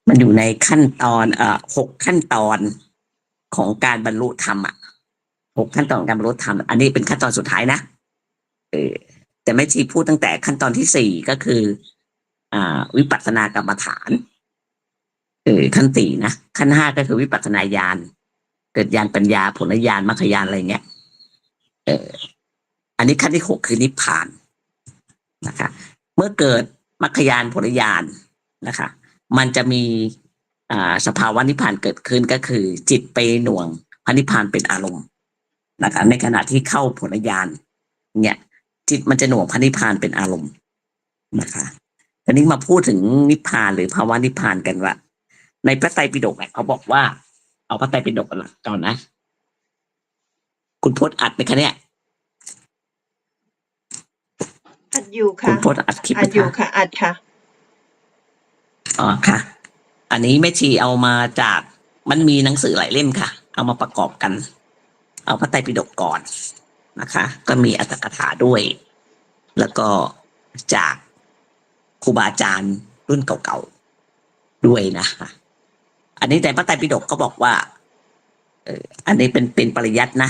มันอยู่ในขั้นตอน6 ขั้นตอนของการบรรลุธรรม6 ขั้นตอนของการบรรลุธรรมอันนี้เป็นขั้นตอนสุดท้ายนะเออแต่แม่ชีพูดตั้งแต่ขั้นตอนที่4ก็คือวิปัสสนากรรมฐานขั้น 4นะขั้น 5ก็คือวิปัสสนาญาณเกิดญาณปัญญาผลญาณมรรคญาณอะไรเงี้ยเอออันนี้ขั้นที่6คือนิพพานนะคะเมื่อเกิดมรรคญาณผลญาณนะคะมันจะมีสภาวะนิพพานเกิดขึ้นก็คือจิตไปหน่วงพระนิพพานเป็นอารมณ์นะคะในขณะที่เข้าผลญาณเนี่ยจิตมันจะหน่วงพระนิพพานเป็นอารมณ์นะคะทีนี้มาพูดถึงนิพพานหรือภาวะนิพพานกันว่าในพระไตรปิฎกเขาบอกว่าเอาพระไตรปิฎกก่อนนะคุณพจน์อัดไหมคะเนี่ยอัดอยู่ค่ะคุณพจน์อัดคลิป อัดอยู่ค่ะอัดค่ะอ๋อค่ะอันนี้แม่ชีเอามาจากมันมีหนังสือหลายเล่มค่ะเอามาประกอบกันเอาพระไตรปิฎกก่อนนะคะก็มีอัตถกถาด้วย แล้วก็จากครูบาอาจารย์รุ่นเก่าๆด้วยนะคะอันนี้แต่พระไตรปิฎกก็บอกว่าอันนี้เป็นปริยัตินะ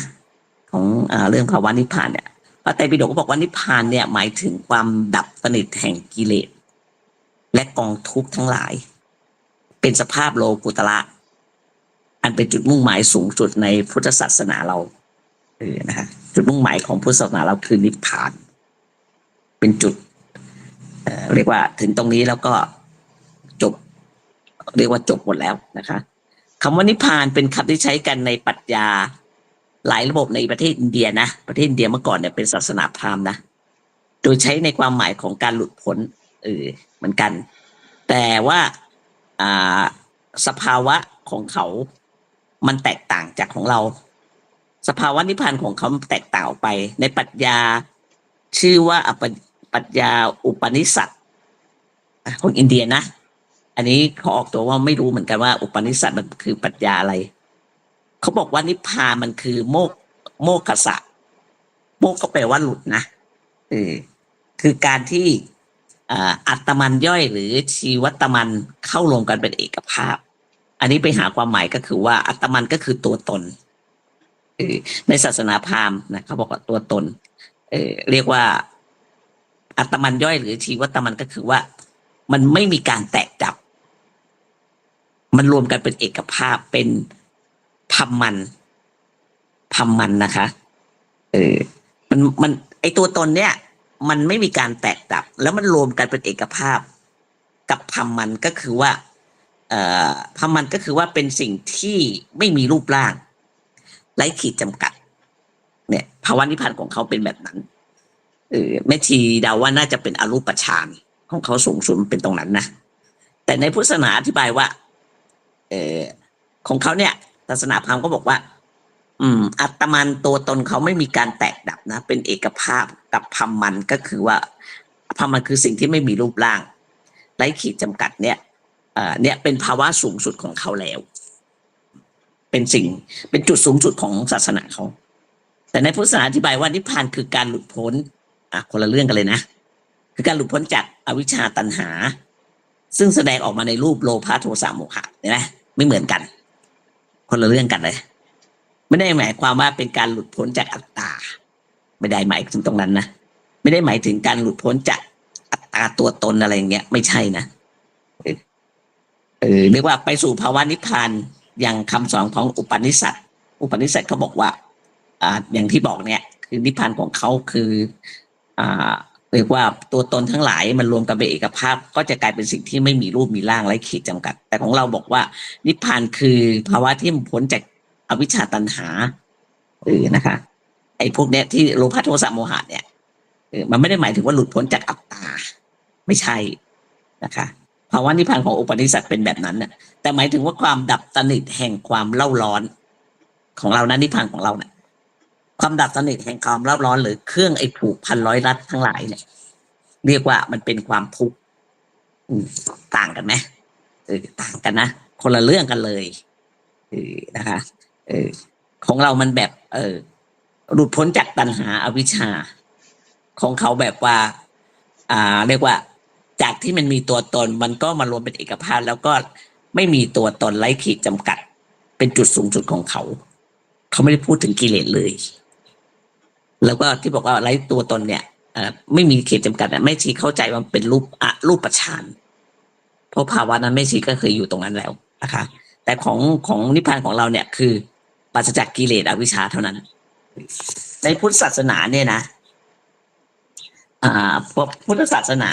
ของเรื่องภาวะนิพพานเนี่ยพระไตรปิฎกก็บอกว่านิพพานเนี่ยหมายถึงความดับสนิทแห่งกิเลสและกองทุกข์ทั้งหลายเป็นสภาพโลกุตระอันเป็นจุดมุ่งหมายสูงสุดในพุทธศาสนาเรานะคะจุดมุ่งหมายของพุทธศาสนาเราคือนิพพานเป็นจุดเรียกว่าถึงตรงนี้แล้วก็จบเรียกว่าจบหมดแล้วนะคะคำว่านิพพานเป็นคำที่ใช้กันในปรัชญาหลายระบบในประเทศอินเดียนะประเทศอินเดียเมื่อก่อนเนี่ยเป็นศาสนาพราหมณ์นะโดยใช้ในความหมายของการหลุดพ้นเหมือนกันแต่ว่าสภาวะของเขามันแตกต่างจากของเราสภาวะนิพพานของเขาแตกต่างออกไปในปรัชญาชื่อว่าปรัชญาอุปนิสัตของอินเดียนะอันนี้เขาออกตัวว่าไม่รู้เหมือนกันว่าอุปนิสัตมันคือปรัชญาอะไรเขาบอกว่านิพพานมันคือโมกขสะโมกก็แปลว่าหลุดนะคือการที่อัตมันย่อยหรือชีวัตมันเข้ารวมกันเป็นเอกภาพอันนี้ไปหาความหมายก็คือว่าอัตมันก็คือตัวตนในศาสนาพราหมณ์นะเขาบอกว่าตัวตนเรียกว่าอัตมันย่อยหรือชีวัตมันก็คือว่ามันไม่มีการแตกดับมันรวมกันเป็นเอกภาพเป็นพัมมันนะคะมันไอตัวตนเนี่ยมันไม่มีการแตกดับแล้วมันรวมกันเป็นเอกภาพกับพัมมันก็คือว่าพัมมันก็คือว่าเป็นสิ่งที่ไม่มีรูปร่างไร้ขีดจำกัดเนี่ยภาวะนิพพานของเขาเป็นแบบนั้นแม่ชีเดาว่าน่าจะเป็นอรูปฌานของเขาสูงสุดเป็นตรงนั้นนะแต่ในพุทธศาสนาอธิบายว่าของเขาเนี่ยศาสนาพราหมณ์ก็บอกว่าอัตมันตัวตนเขาไม่มีการแตกดับนะเป็นเอกภาพกับพัมมันก็คือว่าพัมมันคือสิ่งที่ไม่มีรูปร่างไร้ขีดจำกัดเนี่ยเป็นภาวะสูงสุดของเขาแล้วเป็นจุดสูงสุดของศาสนาเขาแต่ในพุทธศาสนาอธิบายว่านิพพานคือการหลุดพ้นคนละเรื่องกันเลยนะคือการหลุดพ้นจากอวิชชาตัณหาซึ่งแสดงออกมาในรูปโลภะโทสะโมหะเห็นไหมไม่เหมือนกันคนละเรื่องกันเลยไม่ได้หมายความว่าเป็นการหลุดพ้นจากอัตตาไม่ได้หมายถึงตรงนั้นนะไม่ได้หมายถึงการหลุดพ้นจากอัตตาตัวตนอะไรอย่างเงี้ยไม่ใช่นะเรียกว่าไปสู่ภาวะนิพพานอย่างคำสอนของอุปนิสัตเขาบอกว่าอย่างที่บอกเนี่ยคือนิพพานของเขาคือเรียกว่าตัวตนทั้งหลายมันรวมกันเป็นเอกภาพก็จะกลายเป็นสิ่งที่ไม่มีรูปมีร่างไร้ขีดจำกัดแต่ของเราบอกว่านิพพานคือภาวะที่มันพ้นจากอวิชชาตัณหานะคะไอ้พวกเนี้ยที่โลภะโทสะโมหะเนี่ยมันไม่ได้หมายถึงว่าหลุดพ้นจากอัตตาไม่ใช่นะคะภาวะนิพพานของอุปนิสัตเป็นแบบนั้นนะแต่หมายถึงว่าความดับสนิทแห่งความเล่าร้อนของเรานะนิพพานของเราเนี่ยความดับสนิทแห่งความเล่าร้อนหรือเครื่องไอ้ผูกพันร้อยรัดทั้งหลายเนี่ยเรียกว่ามันเป็นความทุกข์ต่างกันไหมต่างกันนะคนละเรื่องกันเลยนะคะของเรามันแบบหลุดพ้นจากตัณหาอวิชชาของเขาแบบว่าเรียกว่าจากที่มันมีตัวตนมันก็มารวมเป็นเอกภาพแล้วก็ ไม่มีตัวตนไร้ขีดจำกัด เป็นจุดสูงสุดของเขาไม่ได้พูดถึงกิเลสเลย แล้วก็ที่บอกว่าไร้ตัวตนเนี่ยไม่มีขีดจำกัดแม่ชีเข้าใจว่าเป็นรูปฌานเพราะภาวะนั้นแม่ชีก็เคยอยู่ตรงนั้นแล้วนะคะแต่ของนิพพานของเราเนี่ยคือปราศจากกิเลสอวิชชาเท่านั้นในพุทธศาสนาเนี่ยนะพุทธศาสนา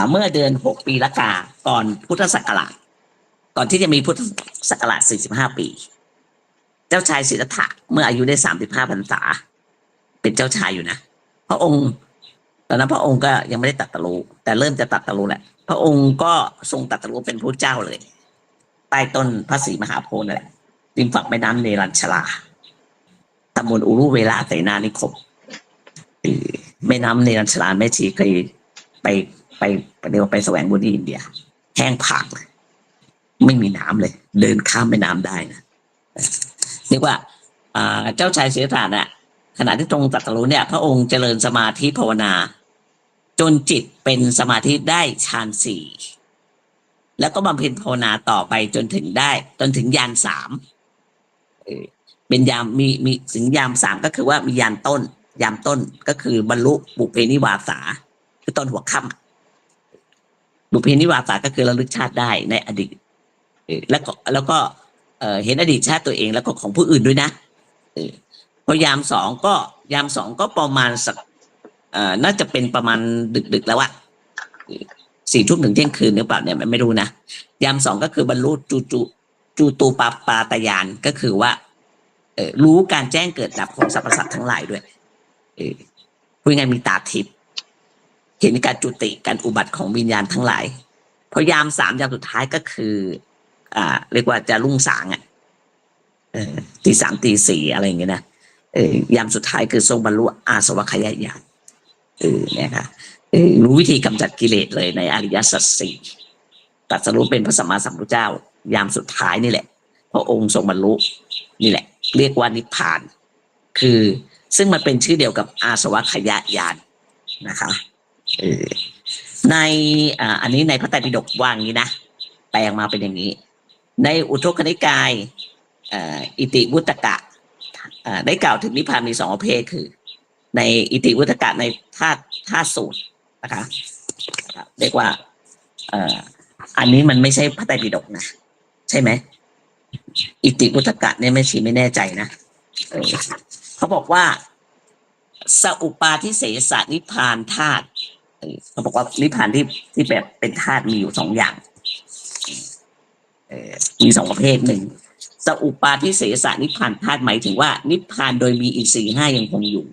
เมื่อเดือน6 ปีละกาก่อนพุทธศักราชก่อนที่จะมีพุทธศักราช45 ปี เจ้าชายสิทธัตถะเมื่ออายุได้35 พรรษาเป็นเจ้าชายอยู่นะพระองค์ตอนนั้นพระองค์ก็ยังไม่ได้ตรัสรู้แต่เริ่มจะตรัสรู้แหละพระองค์ก็ทรงตรัสรู้เป็นพระเจ้าเลยใต้ต้นพระศรีมหาโพธิ์นั่นแหละริมฝั่งแม่น้ำเนรัญชราตำบลอุรุเวลาเสนานิคมแม่น้ำเนรัญชราแม่ชีเคยไปเรียกว่าไปแสวงบุญที่อินเดียแห้งผากไม่มีน้ำเลยเดินข้ามแม่น้ำได้นะเรียกว่าเจ้าชายสิทธัตถะน่ะขณะที่ทรงตรัสรู้เนี่ยพระองค์เจริญสมาธิภาวนาจนจิตเป็นสมาธิได้ฌาน 4แล้วก็บำเพ็ญภาวนาต่อไปจนถึงญาณ 3เป็นยามมีถึงยาม 3ก็คือว่ามียามต้นก็คือบรรลุบุพเพนิวาสาคือตอนหัวค่ำบุพเพนิวาสาก็คือระลึกชาติได้ในอดีตแล้วก็เห็นอดีตชาติตัวเองแล้วก็ของผู้อื่นด้วยนะพอยาม 2ก็ประมาณสักน่าจะเป็นประมาณดึกแล้วอะ4 ทุ่มถึงเที่ยงคืนหรือเปล่าเนี่ยไม่รู้นะยาม 2ก็คือบรรลุจูตูปาตยานก็คือว่ารู้การแจ้งเกิดดับของสรรพสัตว์ทั้งหลายด้วยพูดง่ายมีตาทิพย์เห็นการจุติการอุบัติของวิญญาณทั้งหลายพอยาม 3ยามสุดท้ายก็คือเรียกว่าจะรุ่งสางอ่ะตี 3 ตี 4อะไรอย่างเงี้ยนะยามสุดท้ายคือทรงบรรลุอาสวัคยญาณเนี่ยค่ะรู้วิธีกำจัดกิเลสเลยในอริยสัจ 4ตรัสรู้เป็นพระสัมมาสัมพุทธเจ้ายามสุดท้ายนี่แหละพระองค์ทรงบรรลุนี่แหละเรียกว่านิพพานคือซึ่งมันเป็นชื่อเดียวกับอาสวัคยญาณนะคะในอันนี้ในพระไตรปิฎกว่าอย่างนี้นะแปลงมาเป็นอย่างนี้ในอุทกนิกายอิติวุตกะได้กล่าวถึงนิพพานมี2 ประเภทคือในอิติวุตกะในธาตุสูตรนะคะเรียกว่าอันนี้มันไม่ใช่พระไตรปิฎกนะใช่ไหมอิติวุตกะเนี่ยไม่แน่ใจนะเขาบอกว่าสัอุปาทิเสสนิพพานธาตุเขาบอกว่านิพพานที่แบบเป็นธาตุมีอยู่2 อย่างมี2 ประเภทหนึ่งสัอุปาทิเสสนิพพานธาตุหมายถึงว่านิพพานโดยมีอินทรีย์ 5ยังคงอยู่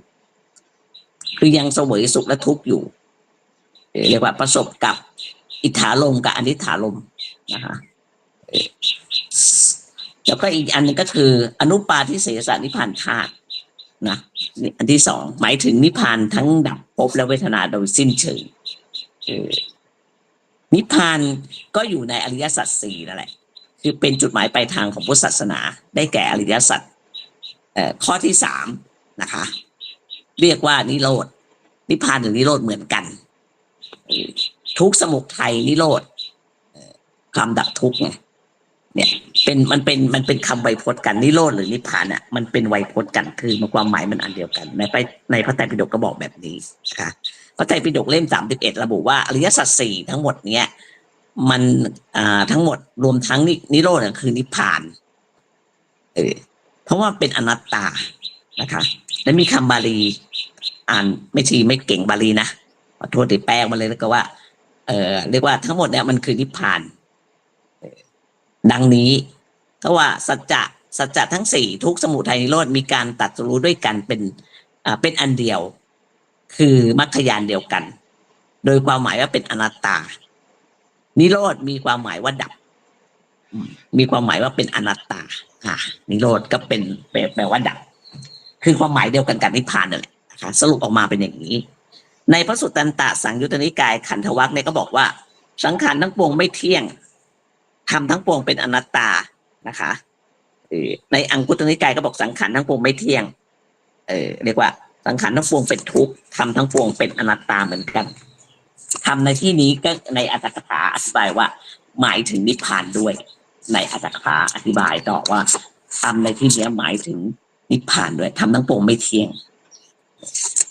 คือยังเสวยสุขและทุกข์อยู่เรียกว่าประสบกับอิทธารมกับอนิถารมนะคะแล้วก็อีกอันนึงก็คืออนุปาทิเสสนิพพานธาตุนะอันที่ 2หมายถึงนิพพานทั้งดับภพและเวทนาโดยสิ้นเชิงนิพพานก็อยู่ในอริยสัจ 4นั่นแหละคือเป็นจุดหมายปลายทางของพุทธศาสนาได้แก่อริยสัจข้อที่ 3นะคะเรียกว่านิโรธนิพพานหรือนิโรธเหมือนกันทุกข์สมุทัยนิโรธความดับทุกข์เนี่ยมันเป็นคำไวยพจน์กันนิโรธหรือนิพพานอ่ะมันเป็นไวยพจน์กันคือมันความหมายมันอันเดียวกันในพระไตรปิฎกก็บอกแบบนี้นะคะพระไตรปิฎกเล่ม31ระบุว่าอริยสัจ 4ทั้งหมดเนี้ยมันทั้งหมดรวมทั้งนิโรธคือนิพพานเพราะว่าเป็นอนัตตานะคะและมีคำบาลีอ่านไม่เก่งบาลีนะขอโทษที่แปลมาเลยแล้วก็ว่าเรียกว่าทั้งหมดเนี่ยมันคือนิพพานดังนี้เพราะว่าสัจจะทั้ง 4ทุกข์สมุทัยนิโรธมีการตรัสรู้ด้วยกันเป็นอันเดียวคือมรรคญาณเดียวกันโดยความหมายว่าเป็นอนัตตานิโรธมีความหมายว่าดับมีความหมายว่าเป็นอนัตตานิโรธก็เป็นแปลว่าดับคือความหมายเดียวกันกับนิพพานนั่นแหละนะคะสรุปออกมาเป็นอย่างนี้ในพระสุตตันตสังยุตตนิกายขันธวรรคเนี่ยก็บอกว่าสังขารทั้งปวงไม่เที่ยงธรรมทั้งปวงเป็นอนัตตานะคะในอังคุตตนิกายก็บอกสังขารทั้งปวงไม่เที่ยงเรียกว่าสังขารทั้งปวงเป็นทุกข์ธรรมทั้งปวงเป็นอนัตตาเหมือนกันธรรมในที่นี้ก็ในอัตถกถาอธิบายว่า หมายถึงนิพพานด้วย ในอัตถกถาอธิบายต่อว่าธรรมในที่นี้หมายถึงนิพพานด้วยธรรมทั้งปวงไม่เที่ยง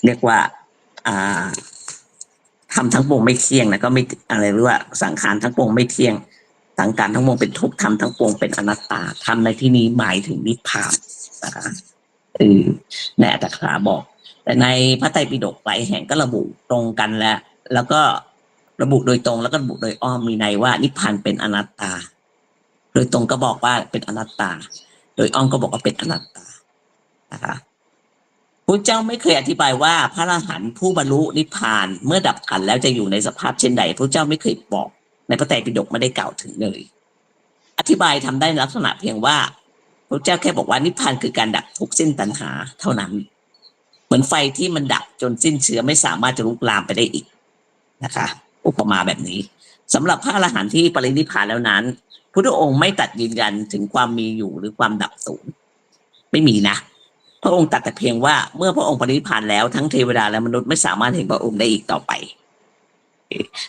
เรียกว่าธรรมทั้งปวงไม่เที่ยงนะก็ไม่อะไรหรือว่าสังขารทั้งปวงไม่เที่ยงสังขารทั้งปวงเป็นทุกข์ธรรมทั้งปวงเป็นอนัตตาธรรมในที่นี้หมายถึงนิพพานนะคะในอัตถกถาบอกแต่ในพระไตรปิฎกหลายแห่งก็ระบุตรงกันแล้วก็ระบุโดยตรงแล้วก็ระบุโดยอ้อมมีในว่านิพพานเป็นอนัตตาโดยตรงก็บอกว่าเป็นอนัตตาโดยอ้อมก็บอกว่าเป็นอนัตตานะคะพระเจ้าไม่เคยอธิบายว่าพระอรหันต์ผู้บรรลุนิพพานเมื่อดับขันธ์แล้วจะอยู่ในสภาพเช่นใดพระเจ้าไม่เคยบอกในพระไตรปิฎกไม่ได้กล่าวถึงเลยอธิบายทำได้ในลักษณะเพียงว่าพระเจ้าแค่บอกว่านิพพานคือการดับทุกข์สิ้นตัณหาเท่านั้นเหมือนไฟที่มันดับจนสิ้นเชื้อไม่สามารถจะลุกลามไปได้อีกนะคะอุปมาแบบนี้สำหรับพระอรหันต์ที่ปรินิพพานแล้วนั้นพุทธองค์ไม่ตัดยืนยันถึงความมีอยู่หรือความดับสูญไม่มีนะพระองค์ตัดแต่เพียงว่าเมื่อพระองค์ปรินิพพานแล้วทั้งเทวดาและมนุษย์ไม่สามารถเห็นพระองค์ได้อีกต่อไป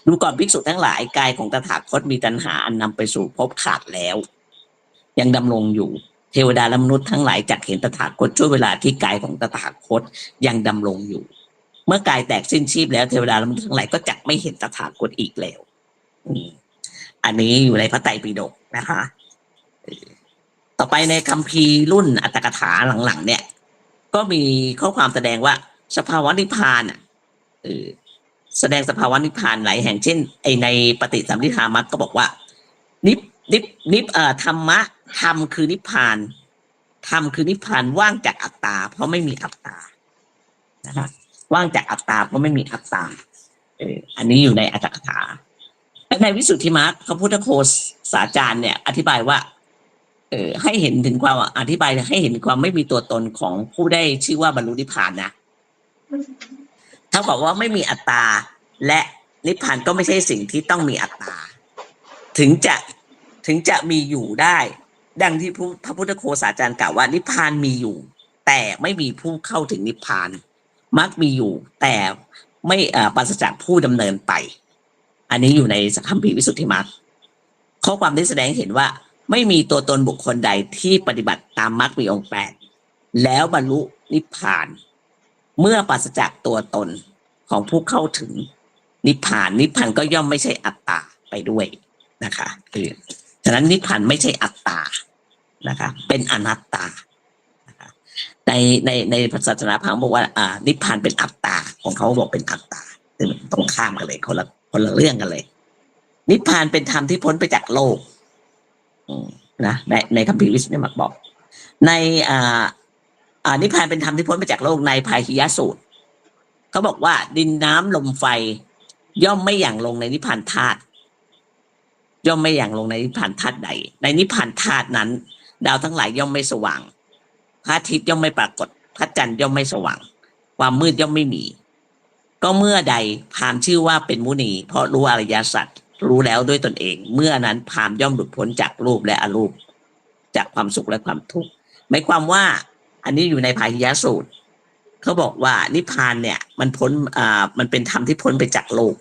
ดูก่อนภิกษุทั้งหลายกายของตถาคตมีตัณหาอันนำไปสู่ภพขาดแล้วยังดำรงอยู่เทวดาและมนุษย์ทั้งหลายจักเห็นตถาคตช่วงเวลาที่กายของตถาคตยังดำรงอยู่เมื่อกายแตกสิ้นชีพแล้วเทวดาและมนุษย์ทั้งหลายก็จักไม่เห็นตถาคตอีกแล้วอันนี้อยู่ในพระไตรปิฎกนะคะต่อไปในคัมภีร์รุ่นอัตถกถาหลังๆเนี่ยก็มีข้อความแสดงว่าสภาวะนิพพานแสดงสภาวะนิพพานหลายแห่งเช่นในปฏิสัมภิทามัคก็บอกว่าธรรมะธรรมคือนิพพานธรรมคือนิพพานว่างจากอัตตาเพราะไม่มีอัตตานะคะว่างจากอัตตาเพราะไม่มีอัตตาอันนี้อยู่ในอัตถกถาในวิสุทธิมรรคพระพุทธโฆษาจารย์เนี่ยอธิบายว่าให้เห็นถึงความอธิบายให้เห็นความไม่มีตัวตนของผู้ได้ชื่อว่าบรรลุนิพพานนะเท่ากับว่าไม่มีอัตตาและนิพพานก็ไม่ใช่สิ่งที่ต้องมีอัตตาถึงจะมีอยู่ได้ดังที่พระพุทธโฆษาจารย์กล่าวว่านิพพานมีอยู่แต่ไม่มีผู้เข้าถึงนิพพานมรรคมีอยู่แต่ไม่ปราศจากผู้ดำเนินไปอันนี้อยู่ในคัมภีร์วิสุทธิมรรคข้อความได้แสดงเห็นว่าไม่มีตัวตนบุคคลใดที่ปฏิบัติตามมรรคมีองค์ 8แล้วบรรลุนิพพานเมื่อปราศจากตัวตนของผู้เข้าถึงนิพพานก็ย่อมไม่ใช่อัตตาไปด้วยนะคะฉะนั้นนิพพานไม่ใช่อัตตานะคะเป็นอนัตตานะคะในศาสนาพราหมณ์บอกว่านิพพานเป็นอัตตาของเขาบอกเป็นอัตตาซึ่งตรงข้ามกันเลยคนละเรื่องกันเลยนิพพานเป็นธรรมที่พ้นไปจากโลกนะในคัมภีร์วิสุทธิมรรคบอกในนิพพานเป็นธรรมที่พ้นไปจากโลกในพาหิยสูตรเขาบอกว่าดินน้ำลมไฟย่อมไม่หยั่งลงในนิพพานธาตุย่อมไม่หยั่งลงในนิพพานธาตุใดในนิพพานธาตุนั้นดาวทั้งหลายย่อมไม่สว่างพระอาทิตย์ย่อมไม่ปรากฏพระจันทร์ย่อมไม่สว่างความมืดย่อมไม่มีก็เมื่อใดพราหมณ์ชื่อว่าเป็นมุนีเพราะรู้อริยสัจรู้แล้วด้วยตนเองเมื่อนั้นพราหมณ์ย่อมหลุดพ้นจากรูปและอรูปจากความสุขและความทุกข์หมายความว่าอันนี้อยู่ในพาหิยสูตรเขาบอกว่านิพพานเนี่ยมันพ้นมันเป็นธรรมที่พ้นไปจากโลก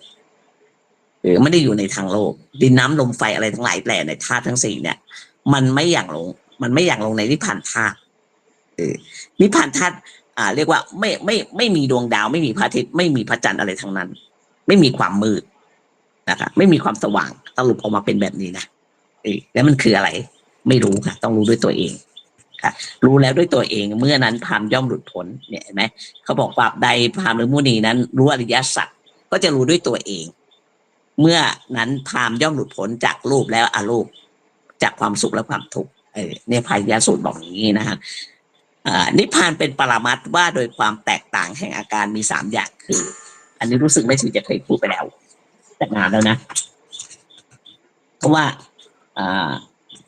หรือไม่ได้อยู่ในทางโลกดินน้ำลมไฟอะไรทั้งหลายแปลในธาตุทั้ง4เนี่ยมันไม่หยั่งลงในนิพพานธาตุนิพพานธาตุเรียกว่าไม่มีดวงดาวไม่มีพระอาทิตย์ไม่มีพระจันทร์อะไรทั้งนั้นไม่มีความมืดนะครับไม่มีความสว่างสรุปออกมาเป็นแบบนี้นะแล้วมันคืออะไรไม่รู้ค่ะต้องรู้ด้วยตัวเองค่ะรู้แล้วด้วยตัวเองเมื่อนั้นพราหมณ์ย่อมหลุดพ้นเนี่ยเห็นไหมเขาบอกว่าใดพราหมณ์หรือมุนีนั้นรู้อริยสัจก็จะรู้ด้วยตัวเองเมื่อนั้นพราหมณ์ย่อมหลุดพ้นจากรูปแล้วอรูปจากความสุขและความทุกข์เนี่ยพาหิยสูตรบอกอย่างนี้นะฮะนิพพานเป็นปรมัตถ์ว่าโดยความแตกต่างแห่งอาการมี3อย่างคืออันนี้รู้สึกไม่ถึงจะเคยพูดไปแล้วแต่นานแล้วนะเพราะว่า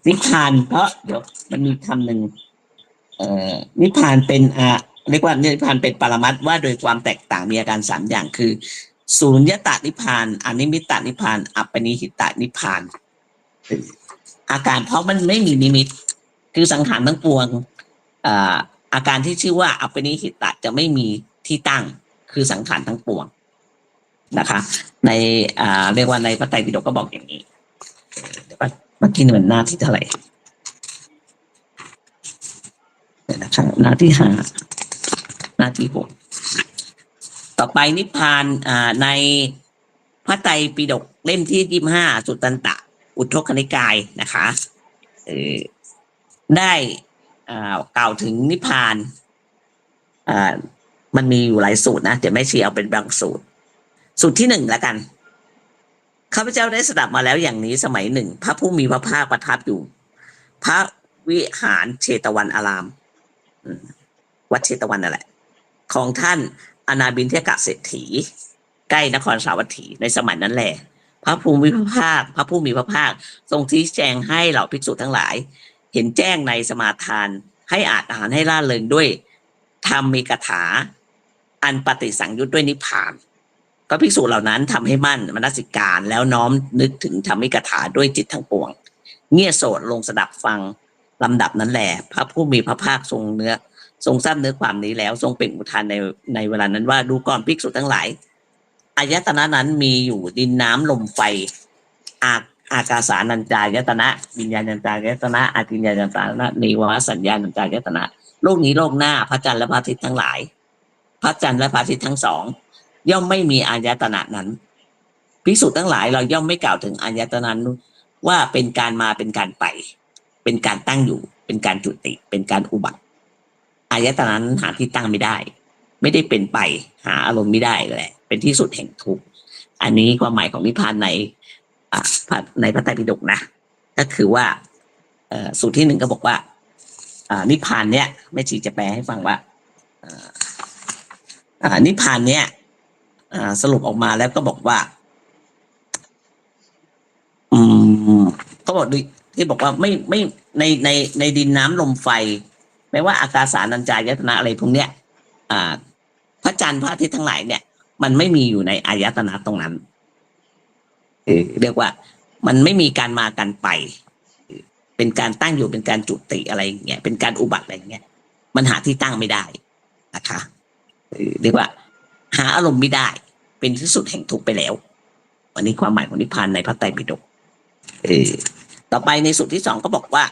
นิพพานเพราะเดี๋ยวมันมีคำหนึ่งนิพพานเป็นเรียกว่านิพพานเป็นปรมัตถ์ว่าโดยความแตกต่างมีอาการ3อย่างคือสุญญตานิพพานอนิมิตตนิพพานอัปปนิหิตนิพพานอาการเพราะมันไม่มีนิมิตคือสังขารทั้งปวงอาการที่ชื่อว่าอัปปนิหิตจะไม่มีที่ตั้งคือสังขารทั้งปวงนะคะในเรียกว่าในพระไตรปิฎกก็บอกอย่างนี้ เมื่อกี้เหมือนหน้าที่เท่าไหร่เดี๋ยวนะครับหน้าที่5หน้าที่6ต่อไปนิพพานในพระไตรปิฎกเล่มที่25สุตตันตะอุทกนิกายนะคะได้กล่าวถึงนิพพานมันมีอยู่หลายสูตรนะเดี๋ยวแม่ชีเอาเป็นบางสูตรสูตรที่1แล้วกันข้าพเจ้าได้สดับมาแล้วอย่างนี้สมัยหนึ่งพระผู้มีพระภาคประทับอยู่พระวิหารเชตวันอารามวัดเชตวันนั่นแหละของท่านอนาบิณฑิกะเศรษฐีใกล้นครสาวัตถีในสมัยนั้นแหละพระผู้มีพระภาคทรงชี้แจงให้เหล่าภิกษุทั้งหลายเห็นแจ้งในสมาทานให้อาหารให้ล่าเริงด้วยธรรมมีกถาอันปฏิสังยุตด้วยนิพพานก็ภิกษุเหล่านั้นทำให้มั่นมนสิการแล้วน้อมนึกถึงธรรมิกถาด้วยจิตทั้งปวงเงี่ยโสดลงสดับฟังลำดับนั้นแหละพระผู้มีพระภาคทรงทราบเนื้อความนี้แล้วทรงเป็นอุทานในเวลานั้นว่าดูก่อนภิกษุทั้งหลายอายตนะนั้นมีอยู่ดินน้ำลมไฟอากาสานัญจายตนะวิญญาณัญจายตนะอาทิญญาณัญจายตนะนิวรสัญญาณัญจายตนะโลกนี้โลกหน้าพระจันทร์และพระอาทิตย์ทั้งหลายพระจันทร์และพระอาทิตย์ทั้งสองย่อมไม่มีอายตนะนั้นภิกษุทั้งหลายเราย่อมไม่กล่าวถึงอายตนะนั้นว่าเป็นการมาเป็นการไปเป็นการตั้งอยู่เป็นการจุติเป็นการอุบัติอายตนะนั้นหาที่ตั้งไม่ได้ไม่ได้เป็นไปหาอารมณ์ไม่ได้แหละเป็นที่สุดแห่งทุกข์อันนี้ความหมายของนิพพานในพระไตรปิฎกนะก็คือว่าสูตรที่1ก็บอกว่านิพพานเนี้ยแม่ชีจะแปลให้ฟังว่านิพพานเนี้ยสรุปออกมาแล้วก็บอกว่าก็บอกที่บอกว่าไม่ในดินน้ำลมไฟไม่ว่าอากาสานัญจายตนะอะไรพวกเนี้ยพระจันทร์พระอาทิตย์ทั้งหลายเนี่ยมันไม่มีอยู่ในอายตนะตรงนั้นเรียกว่ามันไม่มีการมากันไปเป็นการตั้งอยู่เป็นการจุติอะไรอย่างเงี้ยเป็นการอุบัติอะไรอย่างเงี้ยมันหาที่ตั้งไม่ได้นะคะเรียกว่าหาอารมณ์ไม่ได้เป็นที่สุดแห่งทุกข์ไปแล้ววันนี้ความหมายของนิพพานในพระไตรปิฎกต่อไปในสูตรที่2ก็บอกว่า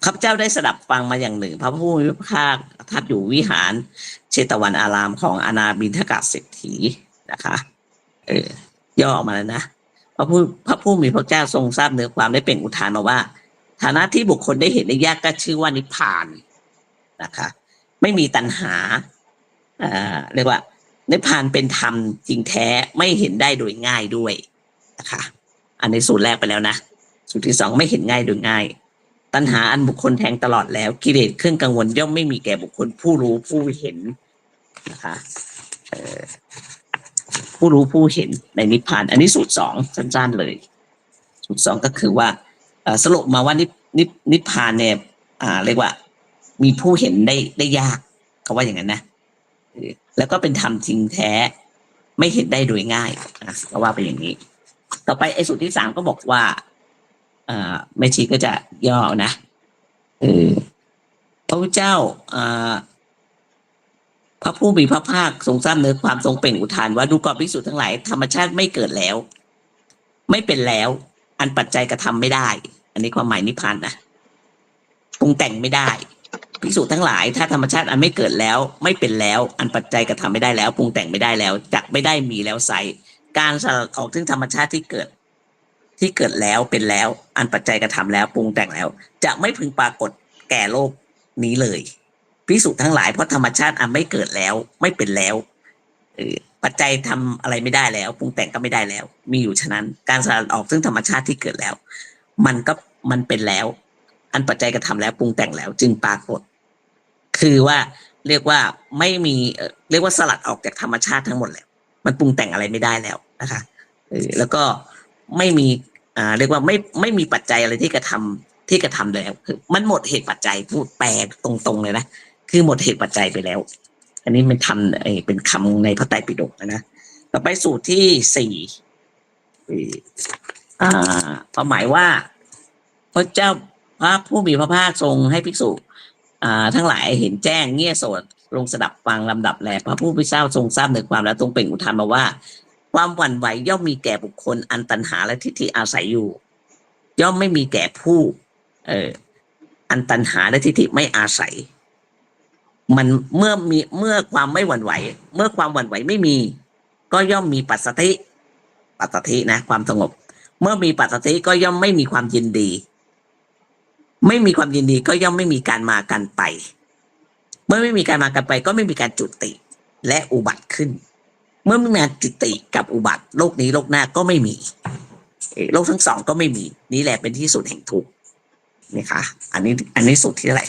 ข้าพเจ้าได้สดับฟังมาอย่างหนึ่งพระผู้มีพระภาคประทับอยู่วิหารเชตวันอารามของอนาบิณฑิกะเศรษฐีนะคะย่อออกมาแล้วนะพระผู้มีพระเจ้าทรงทราบเนื้อความได้เป็นอุทานมาว่าฐานะที่บุคคลได้เห็นได้ยากก็ชื่อว่านิพพานนะคะไม่มีตัณหาเรียกว่านิพพานเป็นธรรมจริงแท้ไม่เห็นได้โดยง่ายด้วยนะคะอันในสูตรแรกไปแล้วนะสูตรที่2ไม่เห็นง่ายโดยง่ายตัณหาอันบุคคลแทงตลอดแล้วกิเลสเครื่องกังวลย่อมไม่มีแก่บุคคลผู้รู้ผู้เห็นนะคะผู้รู้ผู้เห็นในนิพพานอันนี้สูตร2สั้นๆเลยสูตร2ก็คือว่าสรุปมาว่านิพพานเนี่ยเรียกว่ามีผู้เห็นได้ยากเขาว่าอย่างนั้นนะแล้วก็เป็นธรรมจริงแท้ไม่เห็นได้โดยง่ายนะก็ว่าไปอย่างนี้ต่อไปไอ้สูตรที่3ก็บอกว่าแม่ชีก็จะย่อนะพระพุทธเจ้าพระผู้มีพระภาคทรงทราบเนื้อความทรงเปล่งอุทานว่าดูก่อนภิกษุทั้งหลายธรรมชาติไม่เกิดแล้วไม่เป็นแล้วอันปัจจัยกระทำไม่ได้อันนี้ความหมายนิพพานนะปรุงแต่งไม่ได้ภิกษุทั้งหลายถ้าธรรมชาติอันไม่เกิดแล้วไม่เป็นแล้วอันปัจจัยกระทำไม่ได้แล้วปรุงแต่งไม่ได้แล้วจักไม่ได้มีแล้วไซการสลัดออกถึงธรรมชาติที่เกิดแล้วเป็นแล้วอันปัจจัยกระทำแล้วปรุงแต่งแล้วจะไม่พึงปรากฏแก่โลกนี้เลยภิกษุทั้งหลายเพราะธรรมชาติอันไม่เกิดแล้วไม่เป็นแล้วปัจจัยทำอะไรไม่ได้แล้วปรุงแต่งก็ไม่ได้แล้วมีอยู่ฉะนั้นการสลัดออกซึ่งธรรมชาติที่เกิดแล้วมันเป็นแล้วอันปัจจัยกระทำแล้วปรุงแต่งแล้วจึงปรากฏคือว่าเรียกว่าไม่มีเรียกว่าสลัดออกจากธรรมชาติทั้งหมดแล้วมันปรุงแต่งอะไรไม่ได้แล้วนะคะแล้วก็ไม่มีเรียกว่าไม่มีปัจจัยอะไรที่กระทำแล้วคือมันหมดเหตุปัจจัยพูดแปลตรงๆเลยนะคือหมดเหตุปัจจัยไปแล้วอันนี้มันทำเป็นคำในพระไตรปิฎกนะต่อไปสูตรที่4ความหมายว่าพระเจ้าพระผู้มีพระภาคทรงให้ภิกษุทั้งหลายเห็นแจ้งเงี่ยโสดลงสดับฟังลำดับแลพระผู้เป็นเจ้าทรงทราบเนื้อความแล้วทรงเปล่งอุทานมาว่า ความหวั่นไหวย่อมมีแก่บุคคลอันตัณหาและทิฏฐิอาศัยอยู่ย่อมไม่มีแก่ผู้อันตัณหาและทิฏฐิไม่อาศัยมันเมื่อความไม่หวั่นไหวเมื่อความหวั่นไหวไม่มีก็ย่อมมีปัสสตินะความสงบเมื่อมีปัสสติก็ย่อมไม่มีความยินดีไม่มีความยินดีก็ย่อมไม่มีการมากันไปเมื่อไม่มีการมากันไปก็ไม่มีการจุติและอุบัติขึ้นเมื่อไม่มีจุติกับอุบัติโลกนี้โลกหน้าก็ไม่มีโลกทั้งสองก็ไม่มีนี่แหละเป็นที่สุดแห่งทุกข์นี่ค่ะอันนี้สุดที่เท่าไหร่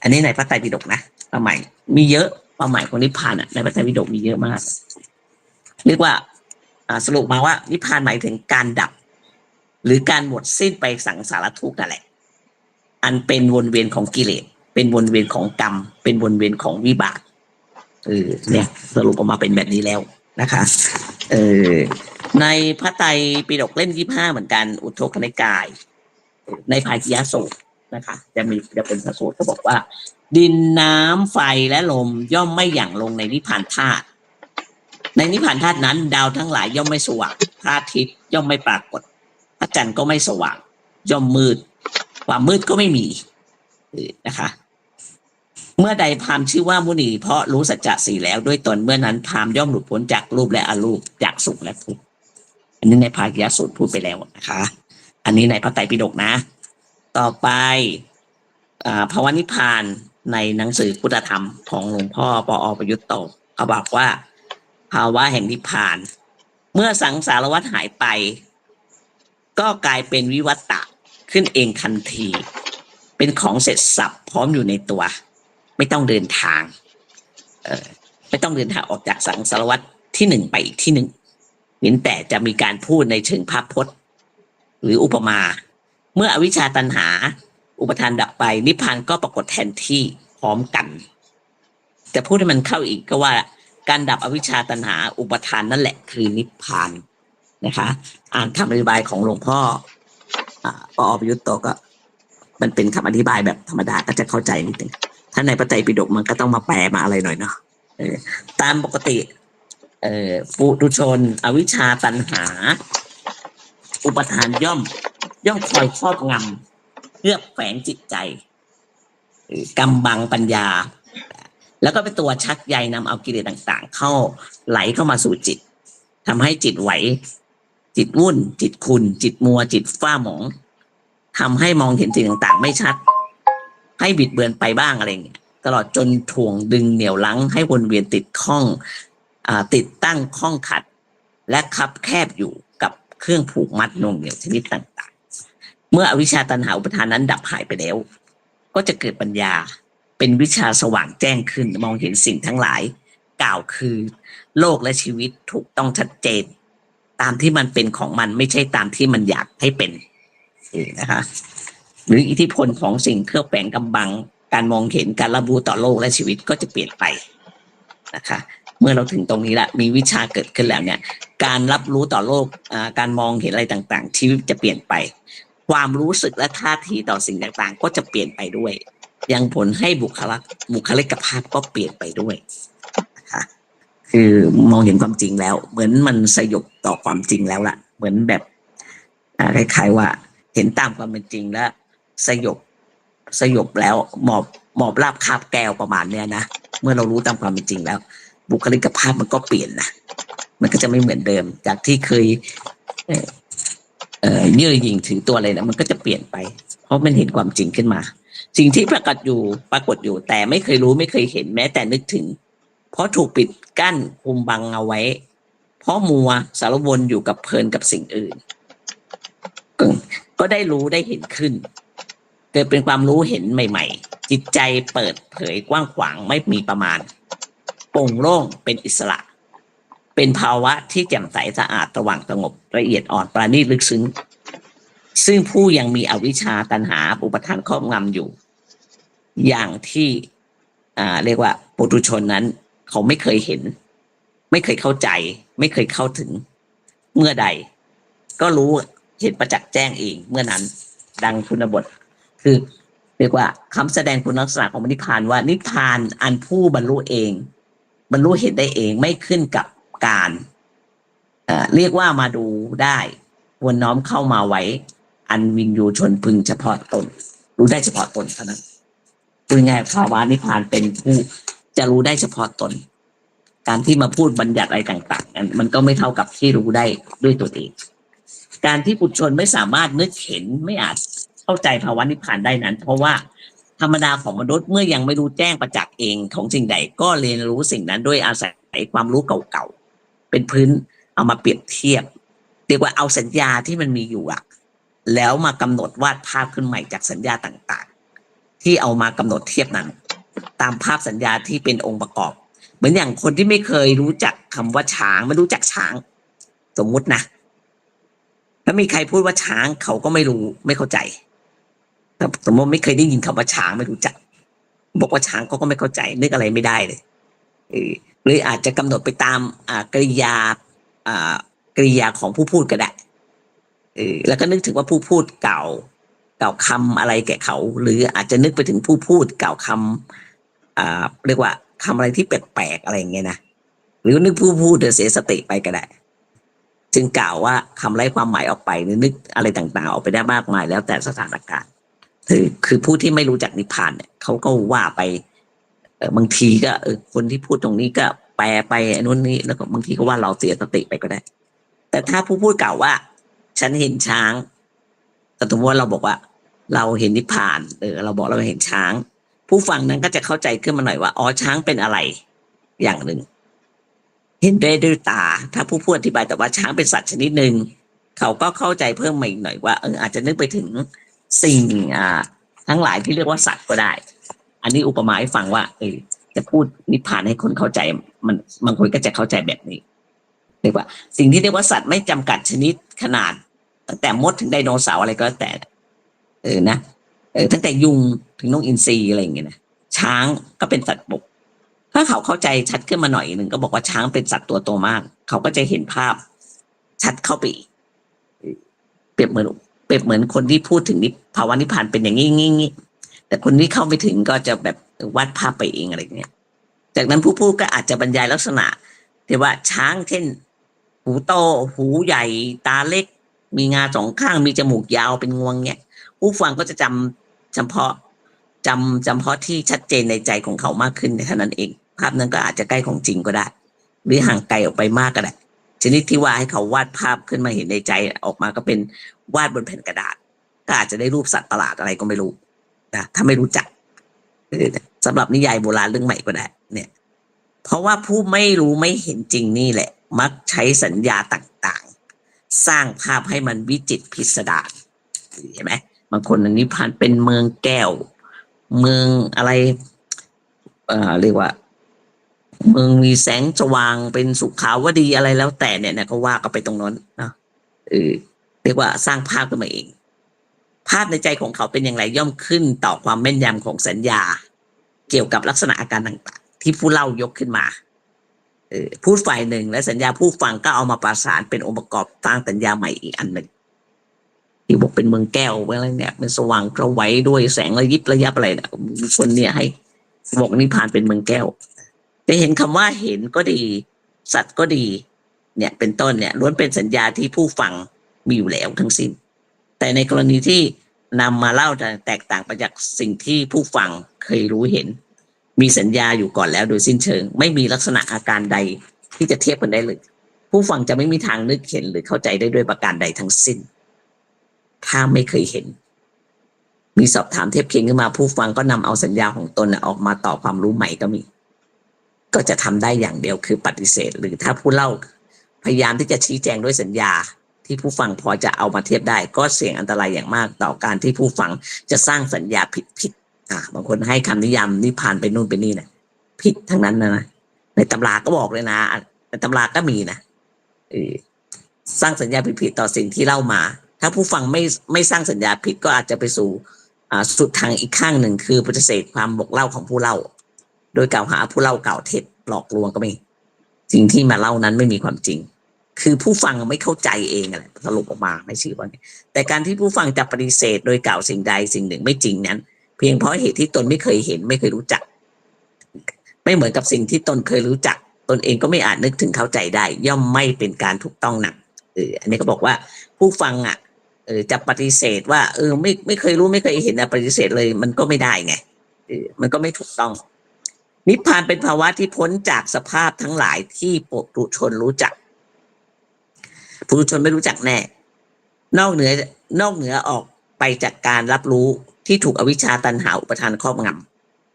อันนี้ในพระไตรปิฎกนะความหมายมีเยอะความหมายของนิพพานในพระไตรปิฎกมีเยอะมากเรียกว่าสรุปมาว่านิพพานหมายถึงการดับหรือการหมดสิ้นไปสังสารทุกข์นั่นแหละอันเป็นวนเวียนของกิเลสเป็นวนเวียนของกรรมเป็นวนเวียนของวิบากเนี่ยสรุปออกมาเป็นแบบนี้แล้วนะคะในพระไตรปิฎกเล่ม25เหมือนกันอุทกนิกายในภาคียสูตรนะคะจะเป็นพระสูตรเขาบอกว่าดินน้ำไฟและลมย่อมไม่หยั่งลงในนิพพานธาตุในนิพพานธาตุนั้นดาวทั้งหลายย่อมไม่สว่างพระอาทิตย์ย่อมไม่ปรากฏพระจันทร์ก็ไม่สว่างย่อมมืดความมืดก็ไม่มีนะคะเมื่อใดพราหมณ์ชื่อว่ามุนีเพราะรู้สัจจะสี่แล้วด้วยตนเมื่อนั้นพราหมณ์ย่อมหลุดพ้นจากรูปและอรูปจากสุขและทุกข์อันนี้ในภาคียสูตรพูดไปแล้วนะคะอันนี้ในพระไตรปิฎกนะต่อไปภาวะนิพพานในหนังสือพุทธธรรมของหลวงพ่อปอ.ประยุตโตเขาบอกว่าภาวะแห่งนิพพานเมื่อสังสารวัฏหายไปก็กลายเป็นวิวัตตะขึ้นเองทันทีเป็นของเสร็จสับพร้อมอยู่ในตัวไม่ต้องเดินทางไม่ต้องเดินทางออกจากสังสารวัฏที่หนึ่งไปอีกที่หนึ่งเห็นแต่จะมีการพูดในเชิงภาพพจน์หรืออุปมาเมื่ออวิชชาตัณหาอุปทานดับไปนิพพานก็ปรากฏแทนที่พร้อมกันจะพูดให้มันเข้าอีกก็ว่าการดับอวิชชาตัณหาอุปทานนั่นแหละคือนิพพานนะคะอ่านคำอธิบายของหลวงพ่อปอ.ประยุตโตก็มันเป็นคำอธิบายแบบธรรมดาก็จะเข้าใจนิดนึงถ้าในพระไตรปิฎกมันก็ต้องมาแปลมาอะไรหน่อยเนาะตามปกติปุถุชนอวิชชาตัณหาอุปทานย่อมคอยครอบงำเคลือบแฝงจิตใจกำบังปัญญาแล้วก็เป็นตัวชักใยนำเอากิเลสต่างๆเข้าไหลเข้ามาสู่จิตทำให้จิตไหวจิตวุ่นจิตขุ่นจิตมัวจิตฝ้าหมองทำให้มองเห็นสิ่งต่างๆไม่ชัดให้บิดเบือนไปบ้างอะไรอย่างเงี้ยตลอดจนถ่วงดึงเหนี่ยวรั้งให้วนเวียนติดข้องติดตั้งข้องขัดและคับแคบอยู่กับเครื่องผูกมัดน่วงเหนี่ยวชนิดต่างๆเมื่ออวิชชาตัณหาอุปทานนั้นดับหายไปแล้วก็จะเกิดปัญญาเป็นวิชาสว่างแจ้งขึ้นมองเห็นสิ่งทั้งหลายกล่าวคือโลกและชีวิตถูกต้องชัดเจนตามที่มันเป็นของมันไม่ใช่ตามที่มันอยากให้เป็นนะคะหรืออิทธิพลของสิ่งเคลือบแฝงกำบังการมองเห็นการรับรู้ต่อโลกและชีวิตก็จะเปลี่ยนไปนะคะเมื่อเราถึงตรงนี้ละมีวิชาเกิดขึ้นแล้วเนี่ยการรับรู้ต่อโลกการมองเห็นอะไรต่างๆชีวิตจะเปลี่ยนไปความรู้สึกและท่าทีต่อสิ่งต่างๆก็จะเปลี่ยนไปด้วยยังผลให้บุคลิกภาพก็เปลี่ยนไปด้วยนะคะคือมองเห็นความจริงแล้วเหมือนมันสยบต่อความจริงแล้วล่ะเหมือนแบบคล้ายๆว่าเห็นตามความเป็นจริงแล้วสยบแล้วหมอบราบคาบแก้วประมาณเนี้ยนะเมื่อเรารู้ตามความเป็นจริงแล้วบุคลิกภาพมันก็เปลี่ยนนะมันก็จะไม่เหมือนเดิมจากที่เคยเยื่อหยิ่งถือตัวอะไรนะมันก็จะเปลี่ยนไปเพราะมันเห็นความจริงขึ้นมาสิ่งที่ปรากฏอยู่แต่ไม่เคยรู้ไม่เคยเห็นแม้แต่นึกถึงเพราะถูกปิดกั้นคุมบังเอาไว้เพราะมัวสารวนอยู่กับเพลินกับสิ่งอื่นก็ได้รู้ได้เห็นขึ้นเกิดเป็นความรู้เห็นใหม่ๆจิตใจเปิดเผยกว้างขวางไม่มีประมาณโปร่งโล่งเป็นอิสระเป็นภาวะที่แจ่มใสสะอาดสว่างสงบละเอียดอ่อนปราณีตลึกซึ้งซึ่งผู้ยังมีอวิชชาตัณหาอุปทานครอบงำอยู่อย่างที่เรียกว่าปุถุชนนั้นเขาไม่เคยเห็นไม่เคยเข้าใจไม่เคยเข้าถึงเมื่อใดก็รู้เห็นประจักษ์แจ้งเองเมื่อนั้นดังคุณบทคือเรียกว่าคำแสดงคุณลักษณะของนิพพานว่านิพพานอันผู้บรรลุเองบรรลุเห็นได้เองไม่ขึ้นกับการ เรียกว่ามาดูได้ควรน้อมเข้ามาไว้ อันวินยูชนพึงเฉพาะตนรู้ได้เฉพาะตนเท่านั้นพูดง่ายๆภาวะนิพพานเป็นผู้จะรู้ได้เฉพาะตน การที่มาพูดบัญญัติอะไรต่างๆนั้นมันก็ไม่เท่ากับที่รู้ได้ด้วยตัวเองการที่ปุถุชนไม่สามารถนึกเห็นไม่อาจเข้าใจภาวะนิพพานได้นั้นเพราะว่าธรรมดาของมนุษย์เมื่อยังไม่รู้แจ้งประจักษ์เองของสิ่งใดก็เรียนรู้สิ่งนั้นด้วยอาศัยความรู้เก่าๆเป็นพื้นเอามาเปรียบเทียบเรียกว่าเอาสัญญาที่มันมีอยู่อะแล้วมากำหนดวาดภาพขึ้นใหม่จากสัญญาต่างๆที่เอามากำหนดเทียบนั้นตามภาพสัญญาที่เป็นองค์ประกอบเหมือนอย่างคนที่ไม่เคยรู้จักคำว่าช้างไม่รู้จักช้างสมมุตินะถ้ามีใครพูดว่าช้างเขาก็ไม่รู้ไม่เข้าใจสมมติไม่เคยได้ยินคำว่าช้างไม่รู้จักบอกว่าช้างเขาก็ไม่เข้าใจนึกอะไรไม่ได้เลยหรืออาจจะกำหนดไปตามกริยาของผู้พูดก็ได้แล้วก็นึกถึงว่าผู้พูดกล่าวคำอะไรแก่เขาหรืออาจจะนึกไปถึงผู้พูดกล่าวคำเรียกว่าคำอะไรที่แปลกๆอะไรอย่างเงี้ยนะหรือนึกผู้พูดเสียสติไปก็ได้จึงกล่าวว่าคำไร้ความหมายออกไปหรือนึกอะไรต่างๆออกไปได้มากมายแล้วแต่สถานการณ์คือผู้ที่ไม่รู้จักนิพพานเนี่ยเขาก็ว่าไปบางทีก็คนที่พูดตรงนี้ก็แปลไปนู้นนี้แล้วก็บางทีก็ว่าเราเสียสติไปก็ได้แต่ถ้าผู้พูดกล่าวว่าฉันเห็นช้างแต่สมมติว่าเราบอกว่าเราเห็นนิพพานเราบอกเราเห็นช้างผู้ฟังนั้นก็จะเข้าใจขึ้นมาหน่อยว่าอ๋อช้างเป็นอะไรอย่างหนึ่งเห็นได้ด้วยตาถ้าผู้พูดอธิบายแต่ว่าช้างเป็นสัตว์ชนิดหนึ่งเขาก็เข้าใจเพิ่มมาอีกหน่อยว่าอาจจะนึกไปถึงสิ่งทั้งหลายที่เรียกว่าสัตว์ก็ได้อันนี้อุปมาให้ฟังว่าจะพูดนิพพานให้คนเข้าใจมันบางคนก็จะเข้าใจแบบนี้เรียกว่าสิ่งที่เรียกว่าสัตว์ไม่จำกัดชนิดขนาดตั้งแต่มดถึงไดโนเสาร์อะไรก็แล้วแต่นะตั้งแต่ยุงถึงนกอินทรีอะไรอย่างเงี้ยนะช้างก็เป็นสัตว์บกถ้าเขาเข้าใจชัดขึ้นมาหน่อยหนึ่งก็บอกว่าช้างเป็นสัตว์ตัวโตมากเขาก็จะเห็นภาพชัดเข้าไปเปรียบเหมือนคนที่พูดถึงภาวะนิพพานเป็นอย่างนี้แต่คนที่เข้าไม่ถึงก็จะแบบวาดภาพไปเองอะไรเงี้ยจากนั้นผู้พูดก็อาจจะบรรยายลักษณะที่ว่าช้างเช่นหูโตหูใหญ่ตาเล็กมีงาสองข้างมีจมูกยาวเป็นงวงเนี่ยผู้ฟังก็จะจำเฉพาะที่ชัดเจนในใจของเขามากขึ้นเท่านั้นเองภาพนั้นก็อาจจะใกล้ของจริงก็ได้หรือห่างไกลออกไปมากก็ได้ชนิดที่ว่าให้เขาวาดภาพขึ้นมาเห็นในใจออกมาก็เป็นวาดบนแผ่นกระดาษก็อาจจะได้รูปสัตว์ประหลาดอะไรก็ไม่รู้นะถ้าไม่รู้จักสำหรับนิยายโบราณเรื่องใหม่ก็ได้เนี่ยเพราะว่าผู้ไม่รู้ไม่เห็นจริงนี่แหละมักใช้สัญญาต่างๆสร้างภาพให้มันวิจิตรพิสดารเห็นไหมบางคนอันนี้ผ่านเป็นเมืองแก้วเมืองอะไรเรียกว่าเมืองมีแสงสว่างเป็นสุขาวดีอะไรแล้วแต่เนี่ยก็ว่ากันไปตรงนั้นนะเรียกว่าสร้างภาพขึ้นมาเองภาพในใจของเขาเป็นอย่างไรย่อมขึ้นต่อความแม่นยำของสัญญาเกี่ยวกับลักษณะอาการต่างๆที่ผู้เล่ายกขึ้นมาพูดฝ่ายหนึ่งและสัญญาผู้ฟังก็เอามาประสานเป็นองค์ประกอบสร้างสัญญาใหม่อีกอันหนึ่งที่บอกเป็นเมืองแก้วอะไรเนี่ยเป็นสว่างกระไว้ด้วยแสงระยิบระยับอะไรเนี่ยคนเนี่ยให้บอกนิพพานเป็นเมืองแก้วจะเห็นคำว่าเห็นก็ดีสัตว์ก็ดีเนี่ยเป็นต้นเนี่ยล้วนเป็นสัญญาที่ผู้ฟังมีอยู่แล้วทั้งสิ้นแต่ในกรณีที่นำมาเล่าแตกต่างไปจากสิ่งที่ผู้ฟังเคยรู้เห็นมีสัญญาอยู่ก่อนแล้วโดยสิ้นเชิงไม่มีลักษณะอาการใดที่จะเทียบกันได้เลยผู้ฟังจะไม่มีทางนึกเห็นหรือเข้าใจได้ด้วยประการใดทั้งสิ้นถ้าไม่เคยเห็นมีสอบถามเทียบเคียงขึ้นมาผู้ฟังก็นำเอาสัญญาของตนออกมาต่อความรู้ใหม่ก็มีก็จะทำได้อย่างเดียวคือปฏิเสธหรือถ้าผู้เล่าพยายามที่จะชี้แจงด้วยสัญญาที่ผู้ฟังพอจะเอามาเทียบได้ก็เสี่ยงอันตรายอย่างมากต่อการที่ผู้ฟังจะสร้างสัญญาผิดบางคนให้คำนิยามนิพพานไปนู่นไปนี่นะผิดทั้งนั้นนะในตำราก็บอกเลยนะในตำราก็มีนะสร้างสัญญาผิดต่อสิ่งที่เล่ามาถ้าผู้ฟังไม่สร้างสัญญาผิดก็อาจจะไปสู่สุดทางอีกข้างหนึ่งคือปฏิเสธความบอกเล่าของผู้เล่าโดยกล่าวหาผู้เล่ากล่าวเท็จหลอกลวงก็มีสิ่งที่มาเล่านั้นไม่มีความจริงคือผู้ฟังไม่เข้าใจเองอะไรสรุปออกมาไม่ชื่อว่าแต่การที่ผู้ฟังจะปฏิเสธโดยกล่าวสิ่งใดสิ่งหนึ่งไม่จริงนั้นเพียงเพราะเหตุที่ตนไม่เคยเห็นไม่เคยรู้จักไม่เหมือนกับสิ่งที่ตนเคยรู้จัก ตนเองก็ไม่อาจนึกถึงเข้าใจได้ ย่อมไม่เป็นการถูกต้องนักอันนี้ก็บอกว่าผู้ฟังจะปฏิเสธว่าไม่เคยรู้ไม่เคยเห็นปฏิเสธเลยมันก็ไม่ได้ไงมันก็ไม่ถูกต้อง นิพพานเป็นภาวะที่พ้นจากสภาพทั้งหลายที่ปุถุชนรู้จักปุถุชนไม่รู้จักแน่นอกเหนือออกไปจากการรับรู้ที่ถูกอวิชชาตัณหาอุปทานครอบง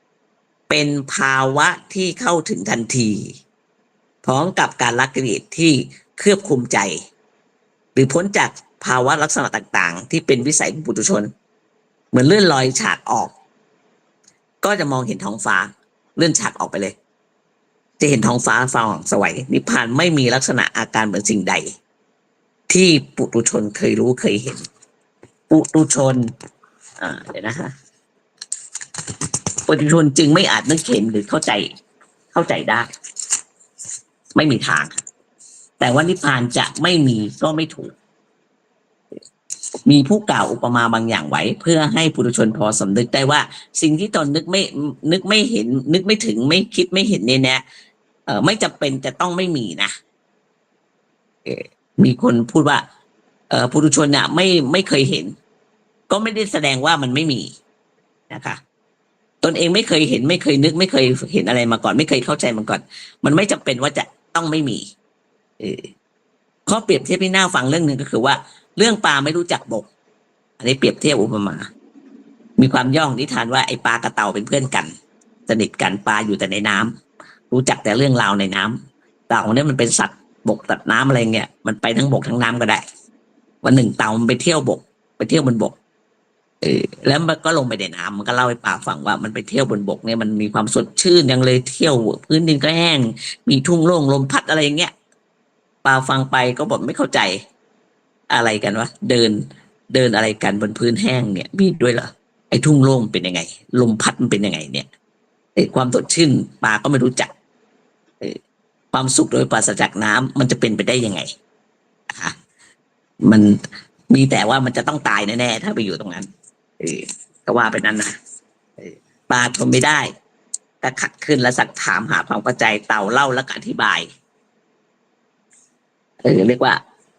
ำเป็นภาวะที่เข้าถึงทันทีพร้อมกับการละกิเลสที่เคลือบคลุมใจหรือพ้นจากภาวะลักษณะต่างๆที่เป็นวิสัยของปุถุชนเหมือนเลื่อนลอยฉากออกก็จะมองเห็นท้องฟ้าเลื่อนฉากออกไปเลยจะเห็นท้องฟ้าฟ้าสวยนิพพานไม่มีลักษณะอาการเหมือนสิ่งใดที่ปุถุชนเคยรู้เคยเห็นปุถุชนเดี๋ยวนะคะปุถุชนจึงไม่อาจนึกเห็นหรือเข้าใจได้ไม่มีทางแต่ว่านิพพานจะไม่มีก็ไม่ถูกมีผู้กล่าวอุปมาบางอย่างไว้เพื่อให้ปุถุชนพอสำนึกได้ว่าสิ่งที่ตนนึกไม่เห็นนึกไม่ถึงไม่คิดไม่เห็นเนี่ยไม่จำเป็นจะต้องไม่มีนะมีคนพูดว่าปุถุชนเนี่ยไม่เคยเห็นก็ไม่ได้แสดงว่ามันไม่มีนะคะตนเองไม่เคยเห็นไม่เคยนึกไม่เคยเห็นอะไรมาก่อนไม่เคยเข้าใจมาก่อนมันไม่จำเป็นว่าจะต้องไม่มีข้อเปรียบเทียบที่น่าฟังเรื่องหนึ่งก็คือว่าเรื่องปลาไม่รู้จักบกอันนี้เปรียบเทียบอุปมามีความย่อนิทานว่าไอ้ปลากระเต่าเป็นเพื่อนกันสนิทกันปลาอยู่แต่ในน้ำรู้จักแต่เรื่องราวในน้ำเต่าเนี่ยมันเป็นสัตว์บกสัตว์น้ำอะไรเงี้ยมันไปทั้งบกทั้งน้ำก็ได้วันหนึ่งเต่ามันไปเที่ยวบกไปเที่ยวบนบกแล้วมันก็ลงไปในน้ำมันก็เล่าให้ปลาฟังว่ามันไปเที่ยวบนบกเนี่ยมันมีความสดชื่นยังเลยเที่ยวพื้นดินก็แห้งมีทุ่งโล่งลมพัดอะไรอย่างเงี้ยปลาฟังไปก็บอกไม่เข้าใจอะไรกันวะเดินอะไรกันบนพื้นแห้งเนี่ยมีด้วยเหรอไอ้ทุ่งโล่งเป็นยังไงลมพัดมันเป็นยังไงเนี่ยความสดชื่นปลาก็ไม่รู้จักความสุขโดยปราศจากน้ำมันจะเป็นไปได้ยังไงมันมีแต่ว่ามันจะต้องตายแน่ๆถ้าไปอยู่ตรงนั้นก็ว่าไปนั้นนะปลาทนไม่ได้ก็ขัดขึ้นและสักถามหาความเข้าใจเต่าเล่าและอธิบายเรียกว่า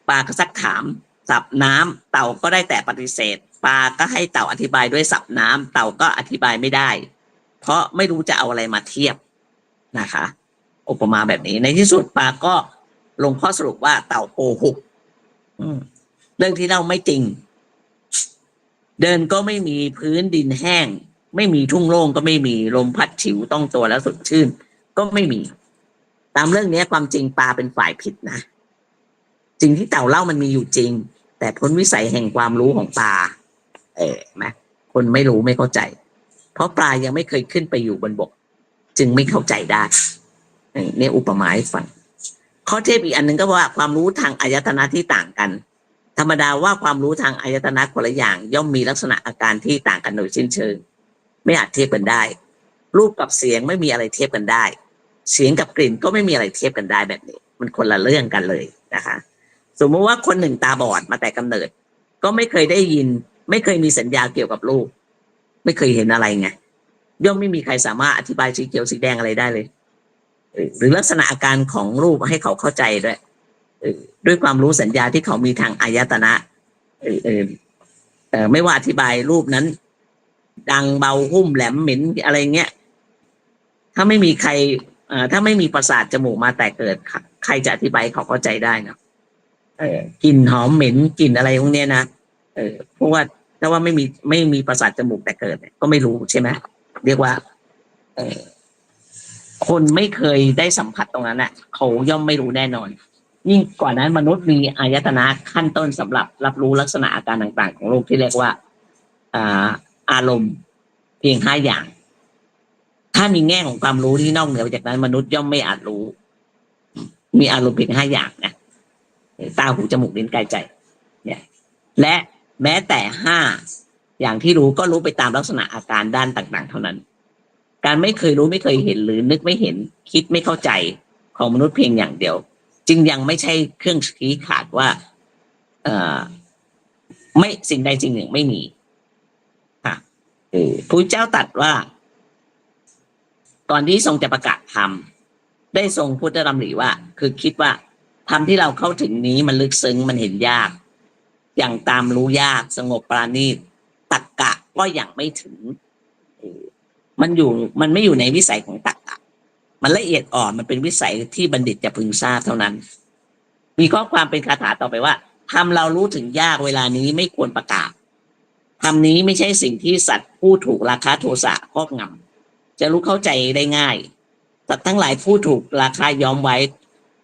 ปลาก็ซักถามศัพท์น้ำเต่าก็ได้แต่ปฏิเสธปลาก็ให้เต่าอธิบายด้วยศัพท์น้ำเต่าก็อธิบายไม่ได้เพราะไม่รู้จะเอาอะไรมาเทียบนะคะอุปมาแบบนี้ในที่สุดปลาก็ลงข้อสรุปว่าเต่าโกหกเรื่องที่เล่าไม่จริงเดินก็ไม่มีพื้นดินแห้งไม่มีทุ่งโล่งก็ไม่มีลมพัดฉิวต้องตัวแล้วสดชื่นก็ไม่มีตามเรื่องนี้ความจริงปลาเป็นฝ่ายผิดนะจริงที่เต่าเล่ามันมีอยู่จริงแต่พ้นวิสัยแห่งความรู้ของปลาไหมคนไม่รู้ไม่เข้าใจเพราะปลายังไม่เคยขึ้นไปอยู่บนบกจึงไม่เข้าใจได้เนี่ยอุปมาให้ฟังข้อเทียบอีกอันหนึ่งก็ว่าความรู้ทางอายตนะที่ต่างกันธรรมดาว่าความรู้ทางอายตนะคนละอย่างย่อมมีลักษณะอาการที่ต่างกันโดยสิ้นเชิงไม่อาจเทียบกันได้รูปกับเสียงไม่มีอะไรเทียบกันได้เสียงกับกลิ่นก็ไม่มีอะไรเทียบกันได้แบบนี้มันคนละเรื่องกันเลยนะคะสมมติว่าคนหนึ่งตาบอดมาแต่กำเนิดก็ไม่เคยได้ยินไม่เคยมีสัญญาเกี่ยวกับรูปไม่เคยเห็นอะไรไงย่อมไม่มีใครสามารถอธิบายสีเขียวสีแดงอะไรได้เลยหรือลักษณะอาการของรูปให้เขาเข้าใจด้วยความรู้สัญญาที่เขามีทางอายตนะไม่ว่าอธิบายรูปนั้นดังเบาหุ้มแหลมเหม็นอะไรเงี้ยถ้าไม่มีใครถ้าไม่มีประสาทจมูกมาแต่เกิดใครจะอธิบายเขาเข้าใจได้เนาะกลิ่นหอมเหม็นกลิ่นอะไรพวกเนี้ยนะเพราะว่าถ้าว่าไม่มีประสาทจมูกแต่เกิดก็ไม่รู้ใช่ไหมเรียกว่าคนไม่เคยได้สัมผัสตรงนั้นน่ะเขาย่อมไม่รู้แน่นอนยิ่งกว่านั้นมนุษย์มีอายตนะขั้นต้นสำหรับรับรู้ลักษณะอาการต่างๆของโลกที่เรียกว่าอารมณ์เพียง5อย่างถ้ามีแง่ของความรู้ที่นอกเหนือไปจากนั้นมนุษย์ย่อมไม่อาจรู้มีอารมณ์เพียง5อย่างนะตาหูจมูกลิ้นกายใจเนี่ยและแม้แต่5อย่างที่รู้ก็รู้ไปตามลักษณะอาการด้านต่างๆเท่านั้นการไม่เคยรู้ไม่เคยเห็นหรือนึกไม่เห็นคิดไม่เข้าใจของมนุษย์เพียงอย่างเดียวจึงยังไม่ใช่เครื่องชี้ขาดว่าไม่สิ่งใดสิ่งหนึ่งไม่มีค่ะพระเจ้าตรัสว่าก่อนที่ทรงจะประกาศธรรม ได้ทรงพุทธดำริว่า คือคิดว่าธรรมที่เราเข้าถึงนี้มันลึกซึ้งมันเห็นยาก อย่างตามรู้ยากสงบปราณีตตรรกะก็ยังไม่ถึงมันไม่อยู่ในวิสัยของตรรกะมันละเอียดอ่อนมันเป็นวิสัยที่บัณฑิตจะพึงทราบเท่านั้น มีข้อความเป็นคาถาต่อไปว่าทำเรารู้ถึงยากเวลานี้ไม่ควรประกาศทำนี้ไม่ใช่สิ่งที่สัตว์ผู้ถูกราคะโทสะครอบงำจะรู้เข้าใจได้ง่ายสัตว์ทั้งหลายผู้ถูกราคะย้อมไว้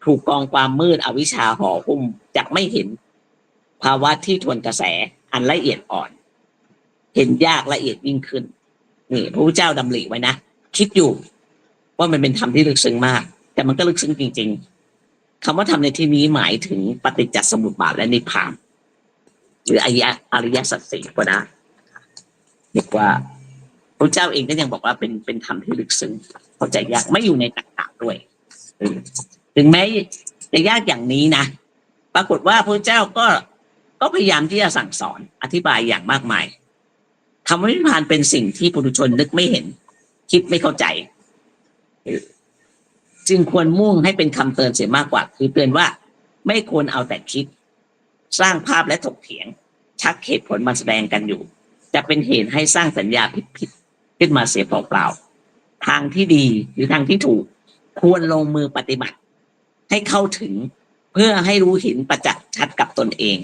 ถูกกองความมืดอวิชชาห่อหุ้มจะไม่เห็นภาวะที่ทวนกระแสอันละเอียดอ่อนเห็นยากละเอียดยิ่งขึ้นนี่พระพุทธเจ้าดำริไว้นะคิดอยู่ว่ามันเป็นธรรมที่ลึกซึ้งมากแต่มันก็ลึกซึ้งจริงๆคำว่าธรรมในที่นี้หมายถึงปฏิจจสมุปบาทและนิพพานหรืออริยสัจสี่ก็ได้เรียกว่าพระเจ้าเองก็ยังบอกว่าเป็นธรรมที่ลึกซึ้งเข้าใจยากไม่อยู่ในตรรกะด้วยถึงแม้จะยากอย่างนี้นะปรากฏว่าพระเจ้าก็พยายามที่จะสั่งสอนอธิบายอย่างมากมายธรรมนิพพานเป็นสิ่งที่ปุถุชนนึกไม่เห็นคิดไม่เข้าใจจึงควรมุ่งให้เป็นคำเตือนเสียมากกว่าคือเตือนว่าไม่ควรเอาแต่คิดสร้างภาพและถกเถียงชักเหตุผลมาแสดงกันอยู่จะเป็นเหตุให้สร้างสัญญาผิดขึ้นมาเสียเปล่าๆทางที่ดีหรือทางที่ถูกควรลงมือปฏิบัติให้เข้าถึงเพื่อให้รู้เห็นประจักษ์ชัดกับตนเอง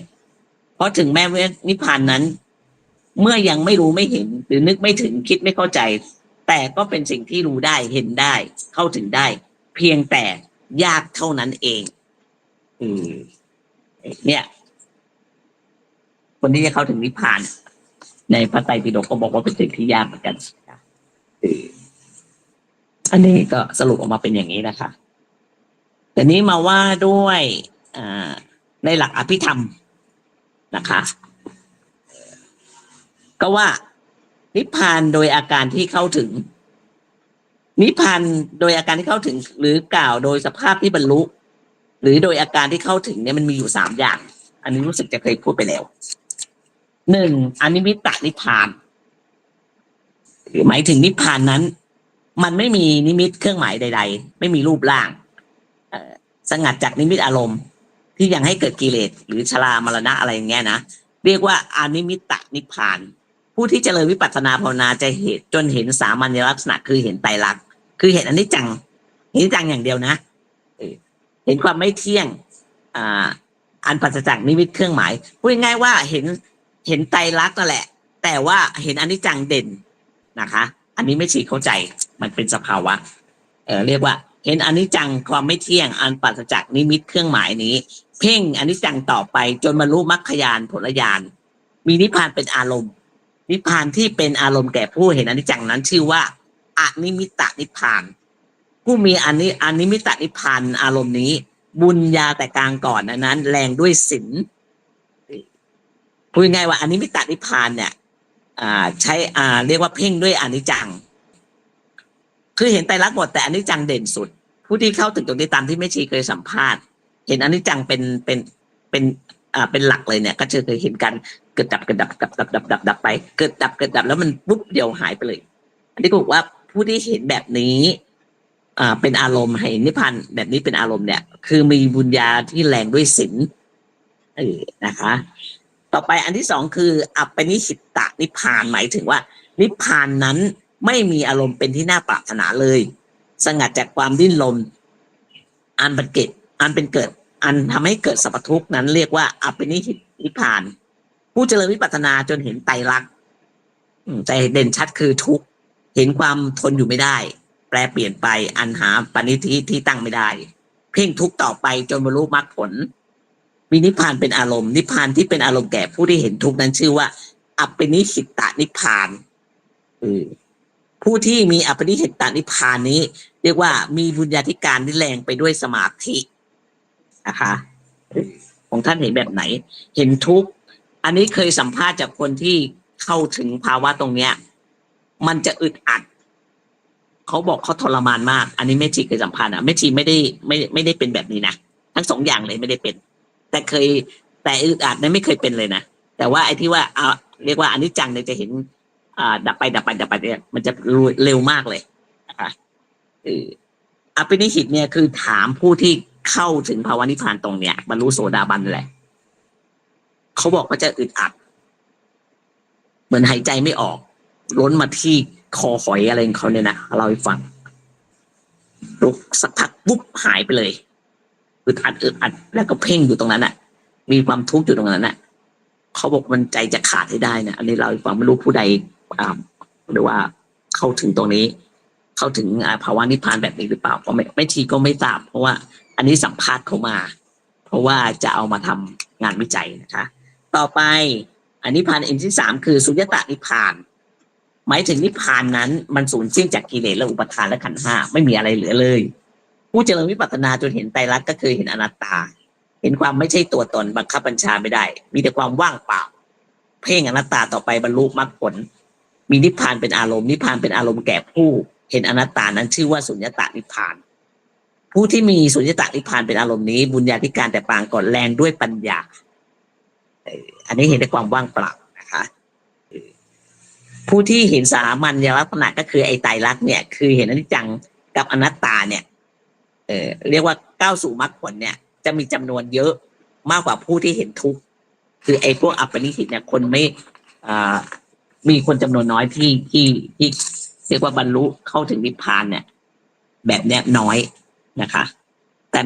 เพราะถึงแม้ว่านิพพานนั้นเมื่อยังไม่รู้ไม่เห็นหรือนึกไม่ถึงคิดไม่เข้าใจแต่ก็เป็นสิ่งที่รู้ได้เห็นได้เข้าถึงได้เพียงแต่ยากเท่านั้นเองเนี่ยคนที่จะเข้าถึงนิพพานในพระไตรปิฎกก็บอกว่าเป็นสิ่งที่ยากเหมือนกันอันนี้ก็สรุปออกมาเป็นอย่างนี้นะคะแต่นี้มาว่าด้วยในหลักอภิธรรมนะคะก็ว่านิพพานโดยอาการที่เข้าถึงนิพพานโดยอาการที่เข้าถึงหรือกล่าวโดยสภาพที่บรรลุหรือโดยอาการที่เข้าถึงเนี่ยมันมีอยู่3อย่างอันนี้รู้สึกจะเคยพูดไปแล้ว1อนิมิตตนิพพานหมายถึงนิพพานนั้นมันไม่มีนิมิตเครื่องหมายใดๆไม่มีรูปร่างสงัดจากนิมิตอารมณ์ที่ยังให้เกิดกิเลสหรือชรามรณะอะไรอย่างเงี้ยนะเรียกว่าอนิมิตตนิพพานผู้ที่เจริญวิปัสสนาภาวนาจะเห็นจนเห็นสามัญลักษณะคือเห็นไตรลักษณ์คือเห็นอนิจจังอย่างเดียวนะเห็นความไม่เที่ยงอันปราศจากนิมิตเครื่องหมายพูดง่ายๆว่าเห็นไตรลักษณ์นั่นแหละแต่ว่าเห็นอนิจจังเด่นนะคะอันนี้ไม่ฉีกเข้าใจมันเป็นสภาวะเรียกว่าเห็นอนิจจังความไม่เที่ยงอันปราศจากนิมิตเครื่องหมายนี้เพ่งอนิจจังต่อไปจนบรรลุมรรคญาณผลญาณมีนิพพานเป็นอารมณ์นิพพานที่เป็นอารมณ์แก่ผู้เห็นอนิจจังนั้นชื่อว่าอนิมิตตนิพพานผู้มีอนิมิตตนิพพานอารมณ์นี้บุญญาแต่กลางก่อนนั้นแรงด้วยศีลพูดง่ายว่าอนิมิตตนิพพานเนี่ยใช้เรียกว่าเพ่งด้วยอนิจจังคือเห็นไตรลักษณ์หมดแต่อนิจจังเด่นสุดผู้ที่เข้าถึงตรงนี้ตามที่แม่ชีเคยสัมภาษณ์เห็นอนิจจังเป็นหลักเลยเนี่ยก็จะเคยเห็นกันเกิดดับดับไปเกิดดับแล้วมันปุ๊บเดียวหายไปเลยอันนี้ก็บอกว่าผู้ที่เห็นแบบนี้เป็นอารมณ์เห็นนิพพานแบบนี้เป็นอารมณ์เนี่ยคือมีบุญญาที่แรงด้วยศีลนะคะต่อไปอันที่2คืออัปปนิหิตตนิพพานหมายถึงว่านิพพานนั้นไม่มีอารมณ์เป็นที่น่าปรารถนาเลยสงัดจากความดิ้นรนอันเป็นเกิดอันทำให้เกิดสัพพทุกข์นั้นเรียกว่าอัปปนิหิตนิพพานผู้เจริญวิปัสสนาจนเห็นไตรลักษณ์ใจเด่นชัดคือทุกข์เห็นความทนอยู่ไม่ได้แปรเปลี่ยนไปอันหาปณิธิที่ตั้งไม่ได้เพ่งทุกข์ต่อไปจนบรรลุมรรคผลมีนิพพานเป็นอารมณ์นิพพานที่เป็นอารมณ์แก่ผู้ที่เห็นทุกข์นั้นชื่อว่าอัปปนิหิตตนิพพานผู้ที่มีอัปปนิหิตตนิพพานนี้เรียกว่ามีบุญญาธิการที่แรงไปด้วยสมาธินะคะของท่านเห็นแบบไหนเห็นทุกข์อันนี้เคยสัมภาษณ์จากคนที่เข้าถึงภาวะตรงเนี้ยมันจะอึดอัดเขาบอกเขาทรมานมากอันนี้แม่ชีเคยสัมภาษณ์แม่ชีไม่ได้เป็นแบบนี้นะทั้ง2อย่างเลยไม่ได้เป็นแต่อึดอัดนั้นไม่เคยเป็นเลยนะแต่ว่าไอ้ที่ว่าเรียกว่าอนิจจังเนี่ยจะเห็นดับไปเนี่ยมันจะเร็วมากเลยนะคะ อภินิหิตเนี่ยคือถามผู้ที่เข้าถึงภาวะนิพพานตรงเนี้ยบรรลุโสดาบันแหละเขาบอกว่าจะอึดอัดเหมือนหายใจไม่ออกล้นมาที่คอหอยอะไรของเขาเนี่ยนะเราให้ฟังลุกสักพักปุ๊บหายไปเลยอึดอัดแล้วก็เพ่งอยู่ตรงนั้นน่ะมีความทุกข์อยู่ตรงนั้นน่ะเขาบอกมันใจจะขาดให้ได้นะอันนี้เราให้ฟังไม่รู้ผู้ใดหรือว่าเข้าถึงตรงนี้ เข้าถึงภาวะนิพพานแบบนี้หรือเปล่าก็ไม่ทีก็ไม่ทราบเพราะว่าอันนี้สัมภาษณ์เขามาเพราะว่าจะเอามาทำงานวิจัยนะคะต่อไปอันนิพพานอันที่3คือสุญญตานิพพานหมายถึงนิพพานนั้นมันสูญสิ้นจากกิเลสและอุปทานและขันธ์ห้าไม่มีอะไรเหลือเลยผู้เจริญวิปัสสนาจนเห็นไตรลักษณ์ก็คือเห็นอนัตตาเห็นความไม่ใช่ตัวตนบังคับบัญชาไม่ได้มีแต่ความว่างเปล่าเพ่งอนัตตาต่อไปบรรลุมรรคผลมีนิพพานเป็นอารมณ์นิพพานเป็นอารมณ์แก่ผู้เห็นอนัตตานั้นชื่อว่าสุญญตานิพพานผู้ที่มีสุญญตานิพพานเป็นอารมณ์นี้บุญญาธิการแต่ปางก่อนแรงด้วยปัญญาอันนี้เห็นในความว่างเปล่านะคะผู้ที่เห็นสามัญลักษณะก็คือไอ้ไตรลักษณ์เนี่ยคือเห็นอนิจจังกับอนัตตาเนี่ยเรียกว่าก้าวสู่มรรคผลเนี่ยจะมีจำนวนเยอะมากกว่าผู้ที่เห็นทุกข์คือไอ้พวกอัปปนิหิตเนี่ยคนไม่มีคนจำนวนน้อยที่เรียกว่าบรรลุเข้าถึงนิพพานเนี่ยแบบเนี้ยน้อยนะคะแต่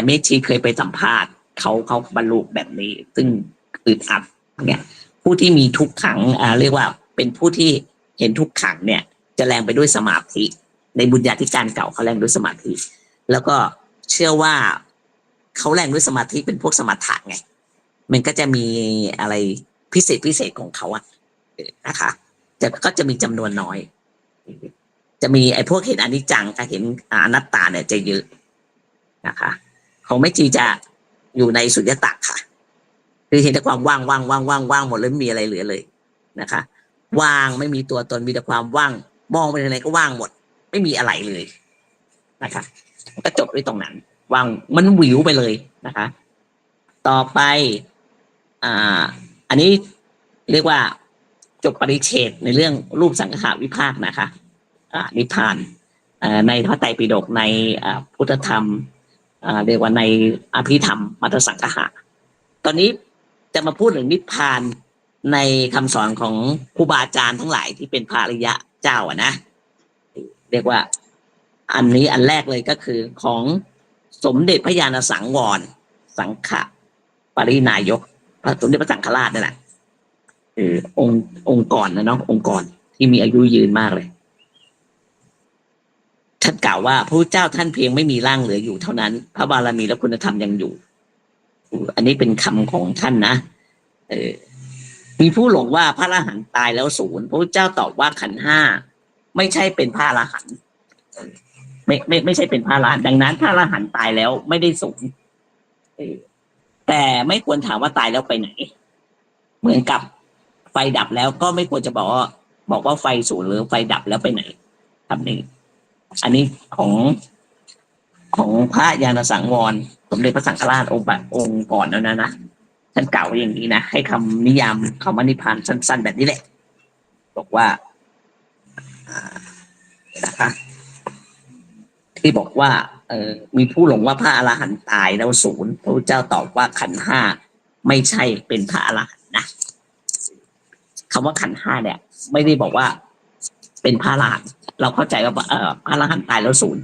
แม่ชีเคยไปสัมภาษณ์เขาบรรลุแบบนี้ซึ่งอึดอัดเนี่ยผู้ที่มีทุกขังเรียกว่าเป็นผู้ที่เห็นทุกขังเนี่ยจะแรงไปด้วยสมาธิในบุญญาธิการเก่าเขาแรงด้วยสมาธิแล้วก็เชื่อว่าเขาแรงด้วยสมาธิเป็นพวกสมถะไงมันก็จะมีอะไรพิเศษของเขาอะนะคะก็จะมีจำนวนน้อยจะมีไอ้พวกเห็นอนิจจังกับเห็นอนัตตาเนี่ยจะเยอะนะคะของแม่จีจะอยู่ในสุญญตาค่ะคือเห็นแต่ความว่างหมดเลยไม่มีอะไรเหลือเลยนะคะว่างไม่มีตัวตนมีแต่ความว่างมองไปทางไหนก็ว่างหมดไม่มีอะไรเลยนะคะก็จบด้วยตรงนั้นว่างมันหวิวไปเลยนะคะต่อไปอันนี้เรียกว่าจบปริเฉดในเรื่องรูปสังขารวิภาคนะคะนิพพานในพระไตรปิฎกในพุทธธรรมเรียกว่าในอภิธรรมมัทธสังฆะตอนนี้จะมาพูดถึงนิพพานในคำสอนของครูบาอาจารย์ทั้งหลายที่เป็นพระอริยะเจ้านะเรียกว่าอันนี้อันแรกเลยก็คือของสมเด็จพระญาณสังวรสังฆปรินายกพระสมเด็จพระสังฆราชนั่นแหละองค์กรนะเนาะองค์กรที่มีอายุยืนมากเลยท่านกล่าวว่าพระเจ้าท่านเพียงไม่มีร่างเหลืออยู่เท่านั้นพระบารมีและคุณธรรมยังอยู่อันนี้เป็นคำของท่านนะมีผู้หลงว่าพระอรหันต์ตายแล้วศูนย์พระเจ้าตอบว่าขันธ์ห้าไม่ใช่เป็นพระอรหันต์ไม่ใช่เป็นพระอรหันต์ดังนั้นพระอรหันต์ตายแล้วไม่ได้ศูนย์แต่ไม่ควรถามว่าตายแล้วไปไหนเหมือนกับไฟดับแล้วก็ไม่ควรจะบอกว่าไฟศูนย์หรือไฟดับแล้วไปไหนคำนี้อันนี้ของพระญาณสังวรสมเด็จพระสังฆราชองค์ก่อนแล้วนะท่านกล่าวไว้อย่างนี้นะให้คำนิยามคำว่านิพพานสั้นๆแบบนี้แหละบอกว่านะคะที่บอกว่ามีผู้หลงว่าพระอรหันต์ตายแล้วศูนย์พระเจ้าตอบว่าขันธ์ห้าไม่ใช่เป็นพระอรหันต์นะคำว่าขันธ์ห้าเนี่ยไม่ได้บอกว่าเป็นพระอรหันต์เราเข้าใจว่าพระอรหันต์ตายแล้วศูนย์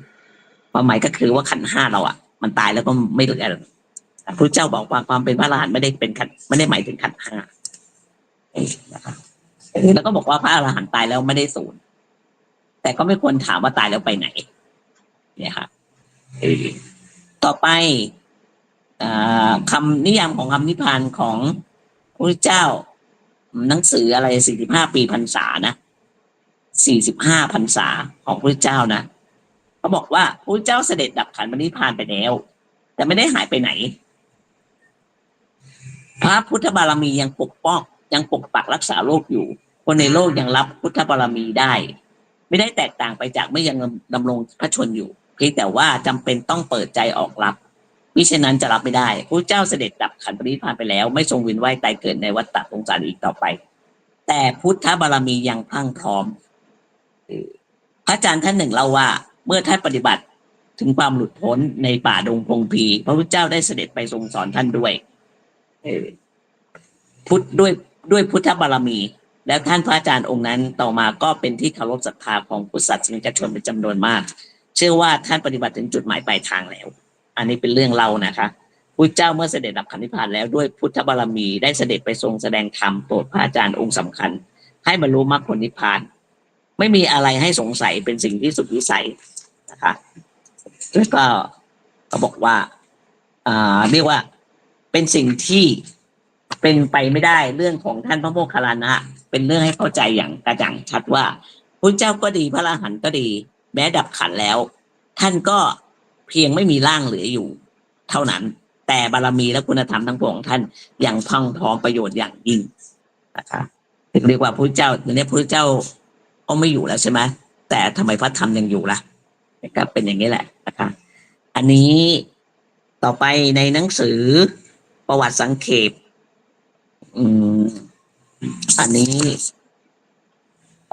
ความหมายก็คือว่าขันธ์ห้าเรามันตายแล้วก็ไม่เหลืออะไรพระเจ้าบอกว่าความเป็นพระอรหันต์ไม่ได้หมายถึงขันธ์ห้านะครับแล้วก็บอกว่าพระอรหันต์ตายแล้วไม่ได้ศูนย์แต่ก็ไม่ควรถามว่าตายแล้วไปไหนเนี่ยครับต่อไปคำนิยามของคำนิพพานของพระเจ้าหนังสืออะไร45 ปีพรรษานะ45 พรรษาของพระเจ้านะเขาบอกว่าพระเจ้าเสด็จดับขันธ์นิพพานไปแล้วแต่ไม่ได้หายไปไหนพระพุทธบารมียังปกปักรักษาโลกอยู่คนในโลกยังรับพุทธบารมีได้ไม่ได้แตกต่างไปจากเมื่อยังดำรงพระชนอยู่เพียงแต่ว่าจำเป็นต้องเปิดใจออกรับมิฉะนั้นจะรับไม่ได้พระเจ้าเสด็จดับขันธ์นิพพานไปแล้วไม่ทรงเวียนว่ายตายเกิดในวัฏฏะสงสารอีกต่อไปแต่พุทธบารมียังพรั่งพร้อมพระอาจารย์ท่านหนึ่งเล่าว่าเมื่อท่านปฏิบัติ ถึงความหลุดพ้นในป่าดงพงพีพระพุทธเจ้าได้เสด็จไปทรงสอนท่านด้วยพุทธด้วยพุทธบารมี แล้วท่านพระอาจารย์องค์นั้นต่อมาก็เป็นที่เคารพศรัทธาของพุทธศาสนิกชนเป็นจำนวนมาก เชื่อว่าท่านปฏิบัติถึงจุดหมายปลายทางแล้ว อันนี้เป็นเรื่องเล่านะคะพุทธเจ้าเมื่อเสด็จดับขันธ์นิพพานแล้วด้วยพุทธบารมีได้เสด็จไปทรงแสดงธรรมโปรดพระอาจารย์องค์สำคัญ ให้บรรลุมรรคผลนิพพานไม่มีอะไรให้สงสัยเป็นสิ่งที่สุดวิสัยนะคะแล้วก็เขาบอกว่าเรียกว่าเป็นสิ่งที่เป็นไปไม่ได้เรื่องของท่านพระโมคคัลลานะเป็นเรื่องให้เข้าใจอย่างกระจ่างชัดว่าพุทธเจ้าก็ดีพระอรหันต์ก็ดีแม้ดับขันธ์แล้วท่านก็เพียงไม่มีร่างเหลืออยู่เท่านั้นแต่บารมีและคุณธรรมทั้งปวงของท่านยังพังพร้อมประโยชน์อย่างยิ่งนะคะถึงเรียกว่าพระเจ้าเดี๋ยวนี้พระเจ้าก็ไม่อยู่แล้วใช่ไหมแต่ทำไมพระธรรมยังอยู่ล่ะก็เป็นอย่างนี้แหละนะคะอันนี้ต่อไปในหนังสือประวัติสังเขปอันนี้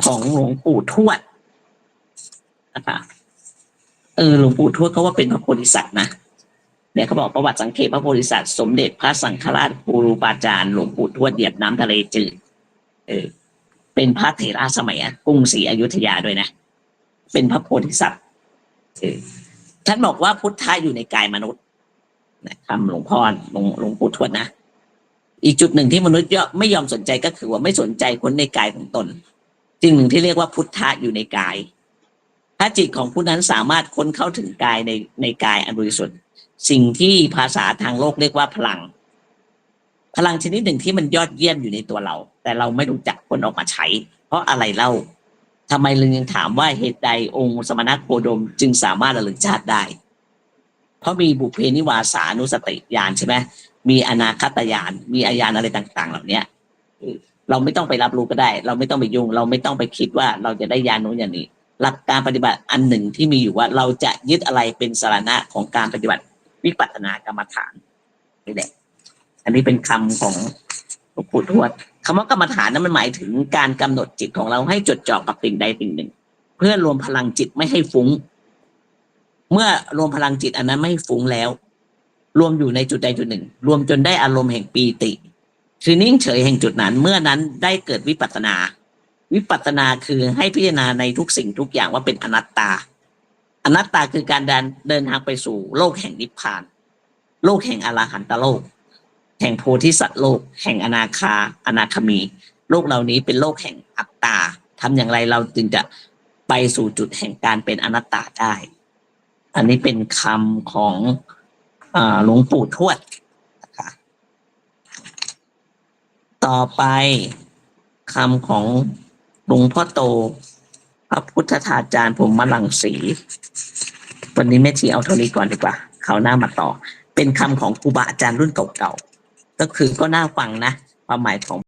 ของหลวงปู่ทวดนะคะหลวงปู่ทวดเขาว่าเป็นพระโพธิสัตว์นะเนี่ยเขาบอกประวัติสังเขปพระโพธิสัตว์สมเด็จพระสังฆราชครูบาอาจารย์หลวงปู่ทวดเหยียบน้ำทะเลจืดเป็นพระเถระสมัยกรุงศรีอยุธยาด้วยนะเป็นพระโพธิสัตว์ท่านบอกว่าพุทธะอยู่ในกายมนุษย์คำหลวงพ่อหลวงปู่ทวดนะอีกจุดหนึ่งที่มนุษย์ไม่ยอมสนใจก็คือว่าไม่สนใจคนในกายของตนจึงหนึ่งที่เรียกว่าพุทธะอยู่ในกายถ้าจิตของผู้นั้นสามารถค้นเข้าถึงกายในกายอันบริสุทธิ์สิ่งที่ภาษาทางโลกเรียกว่าพลังชนิดหนึ่งที่มันยอดเยี่ยมอยู่ในตัวเราแต่เราไม่รู้จักคนออกมาใช้เพราะอะไรเล่าทำไมเรายังถามว่าเหตุใดองค์สมณโคดมจึงสามารถระลึกชาติได้เพราะมีบุพเพนิวาสานุสติญาณใช่ไหมมีอนาคตญาณมีอาญาณอะไรต่างๆเหล่านี้เราไม่ต้องไปรับรู้ก็ได้เราไม่ต้องไปยุ่งเราไม่ต้องไปคิดว่าเราจะได้ญาณโน้นอย่างนี้หลักการปฏิบัติอันหนึ่งที่มีอยู่ว่าเราจะยึดอะไรเป็นสาระของการปฏิบัติวิปัสสนากรรมฐานนี่แหละอันนี้เป็นคำของหลวงปู่ทวดคำว่ากรรมฐานนั้นมันหมายถึงการกำหนดจิตของเราให้จดจ่อกับสิ่งใดสิ่งหนึ่งเพื่อรวมพลังจิตไม่ให้ฟุ้งเมื่อรวมพลังจิตอันนั้นไม่ให้ฟุ้งแล้วรวมอยู่ในจุดใดจุดหนึ่งรวมจนได้อารมณ์แห่งปีติคือนิ่งเฉยแห่งจุดนั้นเมื่อนั้นได้เกิดวิปัสสนาคือให้พิจารณาในทุกสิ่งทุกอย่างว่าเป็นอนัตตาคือการเดินทางไปสู่โลกแห่งนิพพานโลกแห่งอรหันตโลกแห่งโพธิสัตว์โลกแห่งอนาคามีโลกเหล่านี้เป็นโลกแห่งอัตตาทำอย่างไรเราจึงจะไปสู่จุดแห่งการเป็นอนัตตาได้อันนี้เป็นคำของหลวงปู่ทวดนะคะต่อไปคำของหลวงพ่อโตพระพุทธทาสจารย์ผมมลังสีวันนี้แม่ชีเอาเท่านี้ก่อนดีกว่าเขาหน้ามาต่อเป็นคำของครูบาอาจารย์รุ่นเก่าๆก็คือก็น่าฟังนะความหมายของ